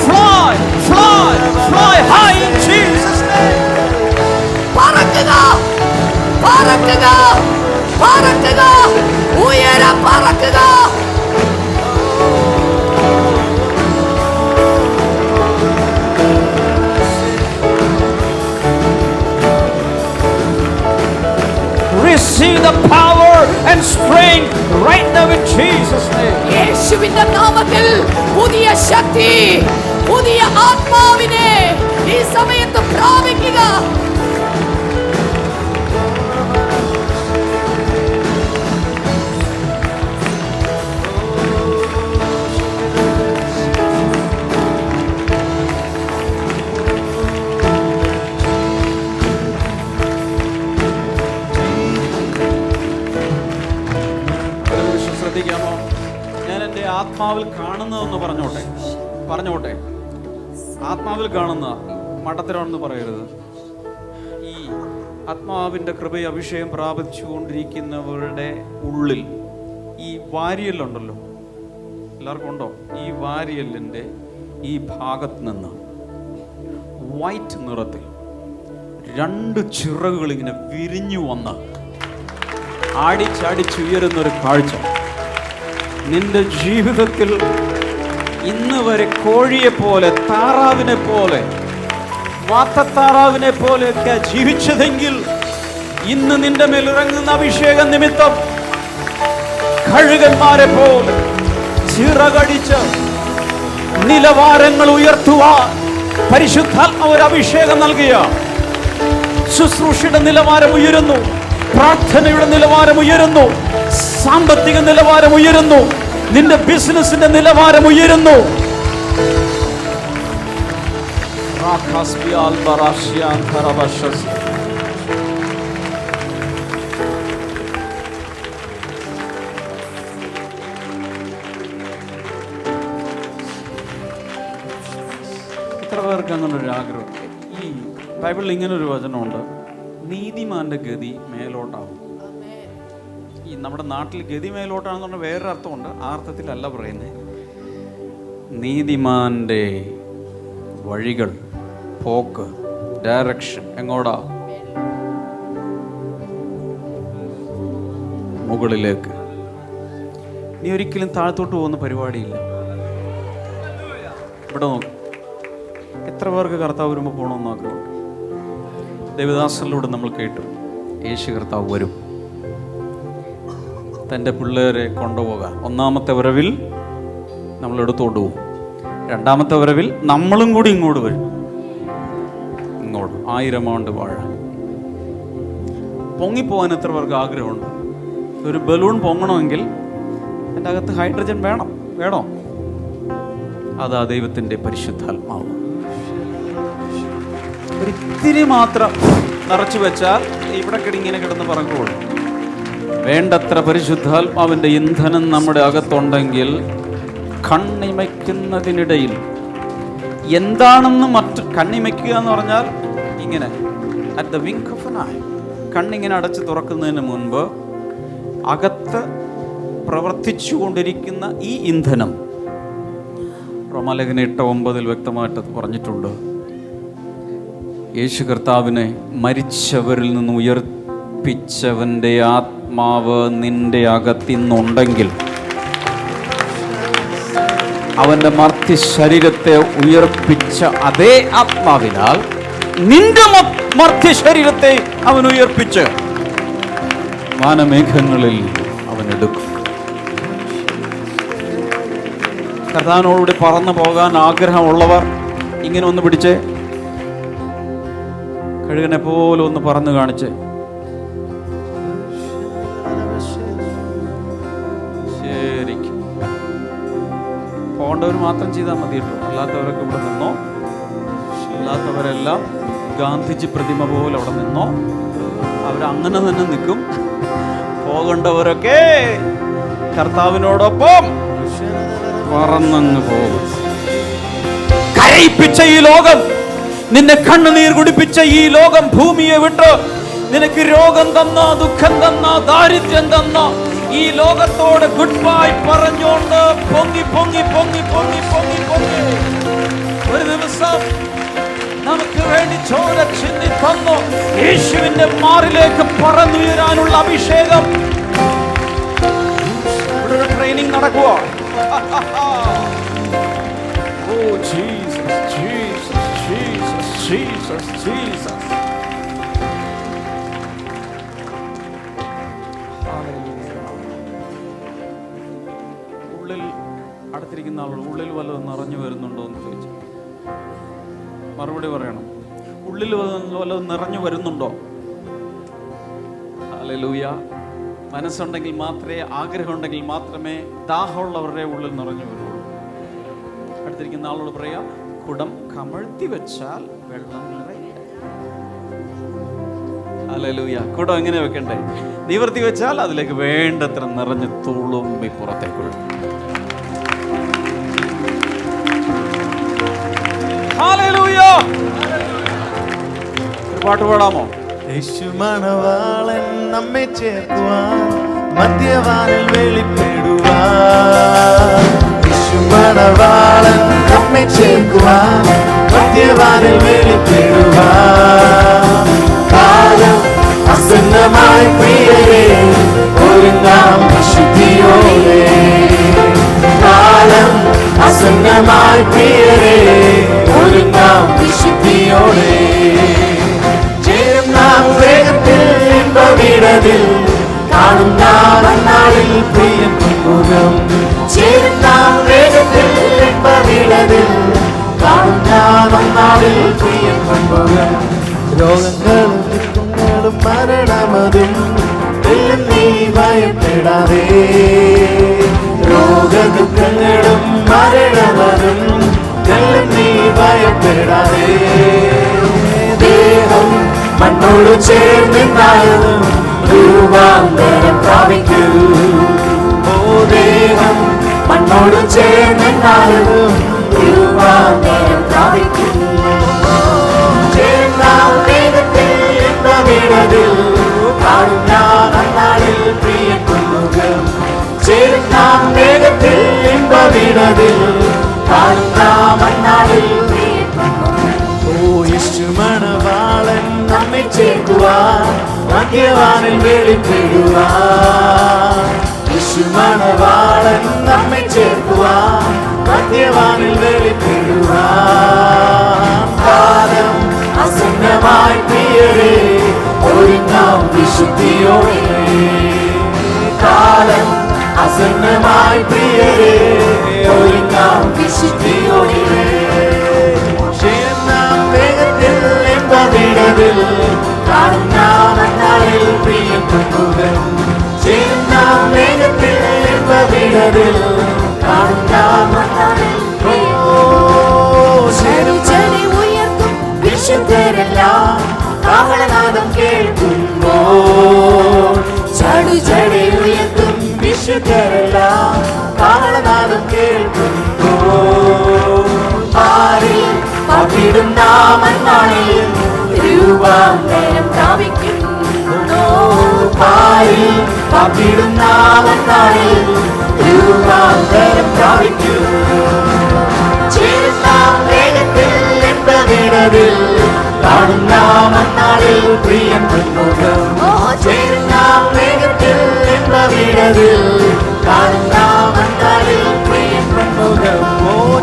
Fly, fly, fly high in Jesus' name. പറക്കുക, പറക്കുക, പറക്കുക, Uyare പറക്കുക. Receive the power and strength right now in Jesus' name. യേശുവിന്റെ നാമത്തിൽ പുതിയ ശക്തി, പുതിയ ആത്മാവിനെ ഈ സമയത്ത് പ്രാപിക്കുക. ശ്രദ്ധിക്കാമോ? ഞാൻ എൻ്റെ ആത്മാവിൽ കാണുന്നതെന്ന് പറഞ്ഞോട്ടെ. ആത്മാവിൽ കാണുന്ന മഠത്തിലാണെന്ന് പറയരുത്. ഈ ആത്മാവിൻ്റെ കൃപയെ അഭിഷേകം പ്രാപിച്ചുകൊണ്ടിരിക്കുന്നവരുടെ ഉള്ളിൽ ഈ വാരിയല്ലുണ്ടല്ലോ, എല്ലാവർക്കും ഉണ്ടോ? ഈ വാരിയല്ലിൻ്റെ ഈ ഭാഗത്ത് നിന്ന് വൈറ്റ് നിറത്തിൽ 2 ചിറകുകൾ ഇങ്ങനെ വിരിഞ്ഞു വന്ന് ആടിച്ചാടിച്ചുയരുന്നൊരു കാഴ്ച നിന്റെ ജീവിതത്തിൽ ഇന്ന് വരെ കോഴിയെ പോലെ, താറാവിനെ പോലെ, വാത്തത്താറാവിനെ പോലെയൊക്കെ ജീവിച്ചതെങ്കിൽ ഇന്ന് നിന്റെ മേൽ ഇറങ്ങുന്ന അഭിഷേക നിമിത്തം കഴുകന്മാരെ പോലെ ചിറകടിച്ച് നിലവാരങ്ങൾ ഉയർത്തുവാൻ പരിശുദ്ധാത്മാവ് ഒരു അഭിഷേകം നൽകിയ ശുശ്രൂഷയുടെ നിലവാരം ഉയരുന്നു, പ്രാർത്ഥനയുടെ നിലവാരം ഉയരുന്നു, സാമ്പത്തിക നിലവാരം ഉയരുന്നു, നിന്റെ ബിസിനസിന്റെ നിലവാരം ഉയരുന്നു. എത്ര പേർക്ക് അങ്ങനെ ഒരു ആഗ്രഹം? ഈ ബൈബിളിൽ ഇങ്ങനൊരു വചനമുണ്ട്, നീതിമാന്റെ ഗതി മേലോട്ടാവും. ഈ നമ്മുടെ നാട്ടിൽ ഗതി മേലോട്ടാണെന്ന് പറഞ്ഞാൽ വേറൊരു അർത്ഥമുണ്ട്, ആ അർത്ഥത്തിലല്ല പറയുന്നത്. നീതിമാന്റെ വഴികൾ, പോക്ക്, ഡയറക്ഷൻ എങ്ങോട്ടാ? മുകളിലേക്ക്. നീ ഒരിക്കലും താഴത്തോട്ട് പോകുന്ന പരിപാടിയില്ല. ഇവിടെ നോക്ക്, എത്ര പേർക്ക് കർത്താവ് വരുമ്പോൾ പോകണമെന്ന് ആഗ്രഹമുണ്ട്? ദേവദാസനിലൂടെ നമ്മൾ കേട്ടു, യേശു കർത്താവ് വരും തൻ്റെ പിള്ളേരെ കൊണ്ടുപോകാൻ. ഒന്നാമത്തെ വരവിൽ നമ്മൾ എടുത്തോണ്ട് പോകും, രണ്ടാമത്തെ വരവിൽ നമ്മളും കൂടി ഇങ്ങോട്ട് വരും. ഇങ്ങോട്ട് 1000 ആണ്ട് വാഴ. പൊങ്ങിപ്പോകാൻ എത്ര പേർക്ക് ആഗ്രഹമുണ്ട്? ഒരു ബലൂൺ പൊങ്ങണമെങ്കിൽ എൻ്റെ അകത്ത് ഹൈഡ്രജൻ വേണോ? അതാ ദൈവത്തിൻ്റെ പരിശുദ്ധാത്മാവ്. ഒരിത്തിരി മാത്രം നിറച്ചു വെച്ചാൽ ഇവിടെ ഇങ്ങനെ കിടന്ന് പറക്കുള്ളൂ. വേണ്ടത്ര പരിശുദ്ധാത്മാവിൻ്റെ ഇന്ധനം നമ്മുടെ അകത്തുണ്ടെങ്കിൽ കണ്ണിമയ്ക്കുന്നതിനിടയിൽ എന്താണെന്ന് കണ്ണിമയ്ക്കുക എന്ന് പറഞ്ഞാൽ ഇങ്ങനെ at the wink of an eye, കണ്ണിങ്ങനെ അടച്ച് തുറക്കുന്നതിന് മുൻപ് അകത്ത് പ്രവർത്തിച്ചു കൊണ്ടിരിക്കുന്ന ഈ ഇന്ധനം റോമാലേഖനം 8:9 വ്യക്തമായിട്ട് പറഞ്ഞിട്ടുണ്ട്. യേശു കർത്താവിനെ മരിച്ചവരിൽ നിന്ന് ഉയർപ്പിച്ചവൻ്റെ ആത്മാവ് നിന്റെ അകത്തിന്നുണ്ടെങ്കിൽ, അവൻ്റെ മർത്യ ശരീരത്തെ ഉയർപ്പിച്ച അതേ ആത്മാവിനാൽ നിന്റെ മർത്യ ശരീരത്തെ അവൻ ഉയർപ്പിച്ച് വാനമേഘങ്ങളിൽ അവൻ എടുക്കും. കർത്താവിനോടുകൂടി പറന്നു പോകാൻ ആഗ്രഹമുള്ളവർ ഇങ്ങനെ ഒന്ന് പിടിച്ച് കഴുകനെ പോലെ ഒന്ന് പറന്നു കാണിച്ച്. ശരിക്കും പോകേണ്ടവർ മാത്രം ചെയ്താൽ മതി കേട്ടോ. അല്ലാത്തവരൊക്കെ ഇവിടെ നിന്നോ. അല്ലാത്തവരെല്ലാം ഗാന്ധിജി പ്രതിമ പോലെ അവിടെ നിന്നോ. അവരങ്ങനെ തന്നെ നിൽക്കും. പോകേണ്ടവരൊക്കെ കർത്താവിനോടൊപ്പം പറന്നങ്ങ് പോകും. കരയിപ്പിച്ച ഈ ലോകം, നിന്നെ കണ്ണുനീർ കുടിപ്പിച്ച ഈ ലോകം ഭൂമിയെ വിട്ട് നിനക്ക് രോഗം തന്ന, ദുഃഖം തന്ന, ദാരിദ്ര്യം തന്ന ഈ ലോകത്തോട് ഗുഡ് ബൈ പറഞ്ഞുകൊണ്ട് പൊങ്ങി പൊങ്ങി പൊങ്ങി പൊങ്ങി പൊങ്ങി പൊങ്ങി ഒരു ദിവസം നമുക്ക് വേണ്ടി ചോര ചിന്തി തന്നു യേശുവിന്റെ മാറിലേക്ക് പറന്നുയരാനുള്ള അഭിഷേകം. ഇവിടെ ഒരു ട്രെയിനിങ് നടക്കുവോ? Oh Jesus, Jesus, Jesus, Jesus, Jesus. ഉള്ളിൽ അടുത്തിരിക്കുന്ന ആളുകൾ ഉള്ളിൽ വല്ലതും നിറഞ്ഞു വരുന്നുണ്ടോ എന്ന് ചോദിച്ചു. മറുപടി പറയണം. ഉള്ളിൽ വല്ലതും നിറഞ്ഞു വരുന്നുണ്ടോ? ഹല്ലേലൂയ. മനസ്സുണ്ടെങ്കിൽ മാത്രമേ, ആഗ്രഹമുണ്ടെങ്കിൽ മാത്രമേ ദാഹമുള്ളവരുടെ ഉള്ളിൽ നിറഞ്ഞു വരുള്ളൂ. അടുത്തിരിക്കുന്ന ആളോട് പറയാം, കുടം കമഴ്ത്തി വെച്ചാൽ വെള്ളം നിറയില്ല. ഹല്ലേലൂയ. കുടം എങ്ങനെ വെക്കണ്ടേ? നിവർത്തി വെച്ചാൽ അതിലേക്ക് വേണ്ടത്ര നിറഞ്ഞ് തുളുമ്പി പുറത്തേക്ക് വീഴും. ഹല്ലേലൂയ. ഒരു പാട്ട് പാടാമോ? യേശു മണവാളൻ നമ്മെ ചേർക്കുവാൻ മധ്യവാനിൽ വെളിപ്പെടുവാൻ. യേശു മണവാളൻ നമ്മെ ചേർക്കുവാൻ മധ്യവാനിൽ വെളിപ്പെടുവാൻ. കാലം അസന്നമായി പ്രിയരേ ഒരുങ്ങാം വിശുദ്ധിയോടെ. കാലം അസന്നമായി പ്രിയരേ ഒരുങ്ങാം വിശുദ്ധിയോടെ. വേഗത്തിൽ ഇമ്പവിടതിൽ കാണും നാം അന്നാളിൽ പ്രിയൻ മുഖം. ചേരും നാം വേഗത്തിൽ ഇമ്പവിടതിൽ കാണും നാം അന്നാളിൽ പ്രിയൻ മുഖം. രോഗങ്ങളും ദുഃഖങ്ങളും മരണമതും എല്ലാം നീ ഭയപ്പെടാതെ. രോഗദുഃഖങ്ങളും മരണമതും എല്ലാം നീ ഭയപ്പെടാതെ. ദേഹം മണ്ണോട് ചേർന്നാലും രൂപാന്തരം പ്രാപിക്കൂ. ഓ ദേഹം മണ്ണോട് ചേർന്നാലും രൂപാന്തരം പ്രാപിക്കൂ. ചേർന്നാൽ വേഗത്തിൽ വീടതിൽ കാണും ഞാൻ അന്നാളിൽ പ്രിയൻ മുഖം. ചേർന്നാൽ വേഗത്തിൽ വീടതിൽ കാണും നാം അന്നാളിൽ പ്രിയൻ മുഖം. ഓ യേശു മണവാളൻ നമ്മെ ചേർക്കുവാൻ മധ്യവാനിൽ വെളിപ്പെടുവാൻ. യേശു മണവാളൻ നമ്മെ ചേർക്കുവാൻ മധ്യവാനിൽ വെളിപ്പെടുവാൻ. കാലം അസന്നമായി പ്രിയരേ ഒരുങ്ങാം വിശുദ്ധിയോടെ. കാലം അസന്നമായി പ്രിയരേ ഒരുങ്ങാം വിശുദ്ധിയോടെ. കാണും നാം അന്നാളിൽ പ്രിയൻ മുഖം. ചേരും നാം വേഗത്തിൽ ഇമ്പവിടതിൽ കാണും നാം അന്നാളിൽ ഉയർത്തും വിശുദ്ധരെല്ലാം കാഹളനാദം കേൾക്കുമ്പോൾ. ചടുചടി ഉയർത്തും വിശുദ്ധരെല്ലാം കാഹളനാദം കേൾക്കുമ്പോൾ. പാരിൽ പകിടും നാം അന്നാളിൽ രൂപാന്തരം പ്രാപിക്കുന്നു. പാരിൽ പാർത്തിടും നാമം നാളിൽ രൂപാന്തരം പ്രാപിക്കും. ചേരുന്ന വേഗത്തിൽ എന്തവിടതിൽ കാണും നാമം നാളിൽ പ്രിയം മുഖം. ചേരുന്ന വേഗത്തിൽ എന്തവിടതിൽ കാണും നാമം നാളിൽ പ്രിയം മുഖം.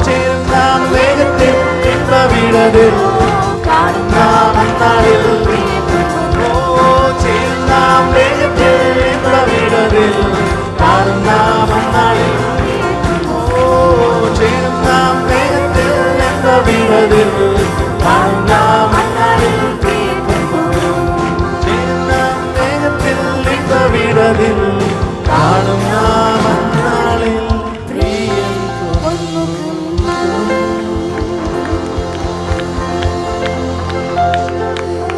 ചേരുന്ന വേഗത്തിൽ എന്തവിടതിൽ കാണും നാമം നാളിൽ പ്രിയം മുഖം. ചേരുന്ന വേഗത്തിൽ എന്തവിടതിൽ കാണും നാമം നാളിൽ ചേരുന്ന വേഗത്തിൽ എന്തവിടതിൽ കാണും നാമം നാളിൽ പ്രിയം മുഖം. ചേരുന്ന വേഗത്തിൽ എന്തവിടതിൽ കാണും നാമം നാളിൽ പ്രിയം മുഖം.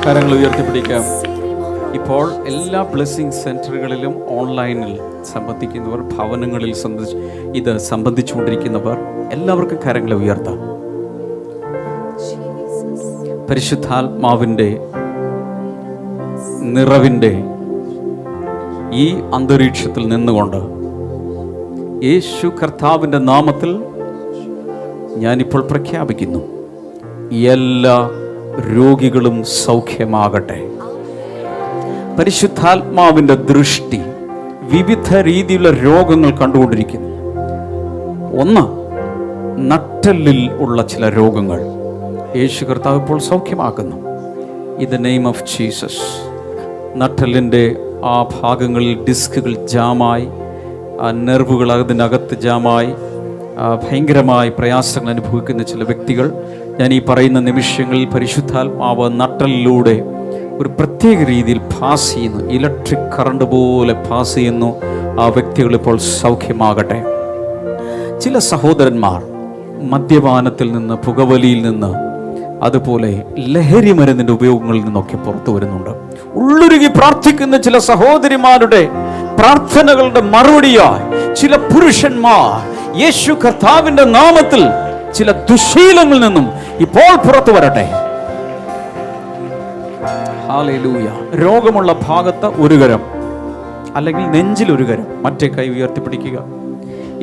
കരങ്ങൾ ഉയർത്തിപ്പിടിക്കാം. ഇപ്പോൾ എല്ലാ ബ്ലെസ്സിങ് സെൻറ്ററുകളിലും ഓൺലൈനിൽ സംബന്ധിക്കുന്നവർ, ഭവനങ്ങളിൽ ഇത് സംബന്ധിച്ചുകൊണ്ടിരിക്കുന്നവർ എല്ലാവർക്കും കരങ്ങളെ ഉയർത്താം. പരിശുദ്ധാത്മാവിൻ്റെ നിറവിൻ്റെ ഈ അന്തരീക്ഷത്തിൽ നിന്നുകൊണ്ട് യേശു കർത്താവിൻ്റെ നാമത്തിൽ ഞാനിപ്പോൾ പ്രഖ്യാപിക്കുന്നു, എല്ലാ രോഗികളും സൗഖ്യമാകട്ടെ. പരിശുദ്ധാത്മാവിൻ്റെ ദൃഷ്ടി വിവിധ രീതിയിലുള്ള രോഗങ്ങൾ കണ്ടുകൊണ്ടിരിക്കുന്നു. ഒന്ന്, നട്ടെല്ലിൽ ഉള്ള ചില രോഗങ്ങൾ യേശു കർത്താവ് ഇപ്പോൾ സൗഖ്യമാക്കുന്നു. In the name of Jesus. നട്ടെല്ലിൻ്റെ ആ ഭാഗങ്ങളിൽ ഡിസ്കുകൾ ജാമായി, ആ നെർവുകൾ അതിനകത്ത് ജാമായി ഭയങ്കരമായി പ്രയാസങ്ങൾ അനുഭവിക്കുന്ന ചില വ്യക്തികൾ, ഞാൻ ഈ പറയുന്ന നിമിഷങ്ങളിൽ പരിശുദ്ധാത്മാവ് നട്ടലിലൂടെ ഒരു പ്രത്യേക രീതിയിൽ പാസ് ചെയ്യുന്നു, ഇലക്ട്രിക് കറണ്ട് പോലെ പാസ് ചെയ്യുന്നു. ആ വ്യക്തികൾ ഇപ്പോൾ സൗഖ്യമാകട്ടെ. ചില സഹോദരന്മാർ മദ്യപാനത്തിൽ നിന്ന്, പുകവലിയിൽ നിന്ന്, അതുപോലെ ലഹരി മരുന്നിൻ്റെ ഉപയോഗങ്ങളിൽ നിന്നൊക്കെ പുറത്തു വരുന്നുണ്ട്. ഉള്ളുരുകി പ്രാർത്ഥിക്കുന്ന ചില സഹോദരിമാരുടെ പ്രാർത്ഥനകളുടെ മറുപടിയായി ചില പുരുഷന്മാർ യേശു കർത്താവിൻ്റെ നാമത്തിൽ ചില ദുശീലങ്ങളിൽ നിന്നും ഇപ്പോൾ പുറത്തു വരട്ടെ. ഹല്ലേലൂയ. രോഗമുള്ള ഭാഗത്ത് ഒരു കരം, അല്ലെങ്കിൽ നെഞ്ചിൽ ഒരു കരം, മറ്റേ കൈ ഉയർത്തിപ്പിടിക്കുക.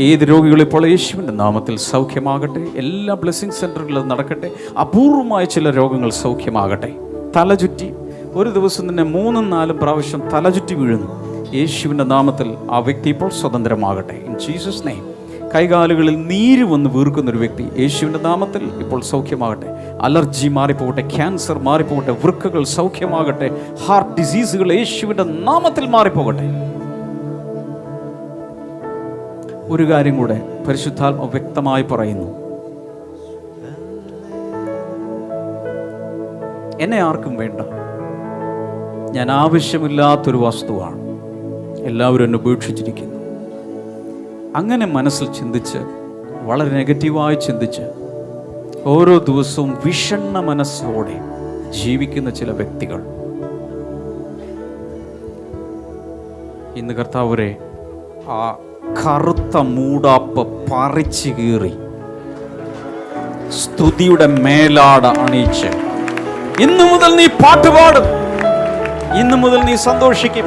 ഏത് രോഗികൾ ഇപ്പോൾ യേശുവിൻ്റെ നാമത്തിൽ സൗഖ്യമാകട്ടെ. എല്ലാ ബ്ലെസ്സിങ് സെൻറ്ററുകളിലും നടക്കട്ടെ. അപൂർവമായ ചില രോഗങ്ങൾ സൗഖ്യമാകട്ടെ. തലചുറ്റി ഒരു ദിവസം തന്നെ 3-4 പ്രാവശ്യം തലചുറ്റി വീഴുന്നു. യേശുവിൻ്റെ നാമത്തിൽ ആ വ്യക്തി ഇപ്പോൾ സ്വതന്ത്രമാകട്ടെ. In Jesus name. കൈകാലുകളിൽ നീര് വന്ന് വീർക്കുന്നൊരു വ്യക്തി യേശുവിൻ്റെ നാമത്തിൽ ഇപ്പോൾ സൗഖ്യമാകട്ടെ. അലർജി മാറിപ്പോകട്ടെ, ക്യാൻസർ മാറിപ്പോകട്ടെ, വൃക്കകൾ സൗഖ്യമാകട്ടെ, ഹാർട്ട് ഡിസീസുകൾ യേശുവിൻ്റെ നാമത്തിൽ മാറിപ്പോകട്ടെ. ഒരു കാര്യം കൂടെ പരിശുദ്ധാത്മാവ് വ്യക്തമായി പറയുന്നു, എന്നെ ആർക്കും വേണ്ട, ഞാൻ ആവശ്യമില്ലാത്തൊരു വസ്തുവാണ്, എല്ലാവരും എന്നെ ഉപേക്ഷിച്ചിരിക്കുന്നു. അങ്ങനെ മനസ്സിൽ ചിന്തിച്ച്, വളരെ നെഗറ്റീവായി ചിന്തിച്ച്, ഓരോ ദിവസവും വിഷണ്ണ മനസ്സോടെ ജീവിക്കുന്ന ചില വ്യക്തികൾ ഇന്ന് കർത്താവരെ ആ കറുത്ത മൂടാപ്പ് പറിച്ചു കീറി സ്തുതിയുടെ മേലാട അണിയിച്ച് ഇന്നു മുതൽ നീ പാട്ടുപാടും, ഇന്നു മുതൽ നീ സന്തോഷിക്കും,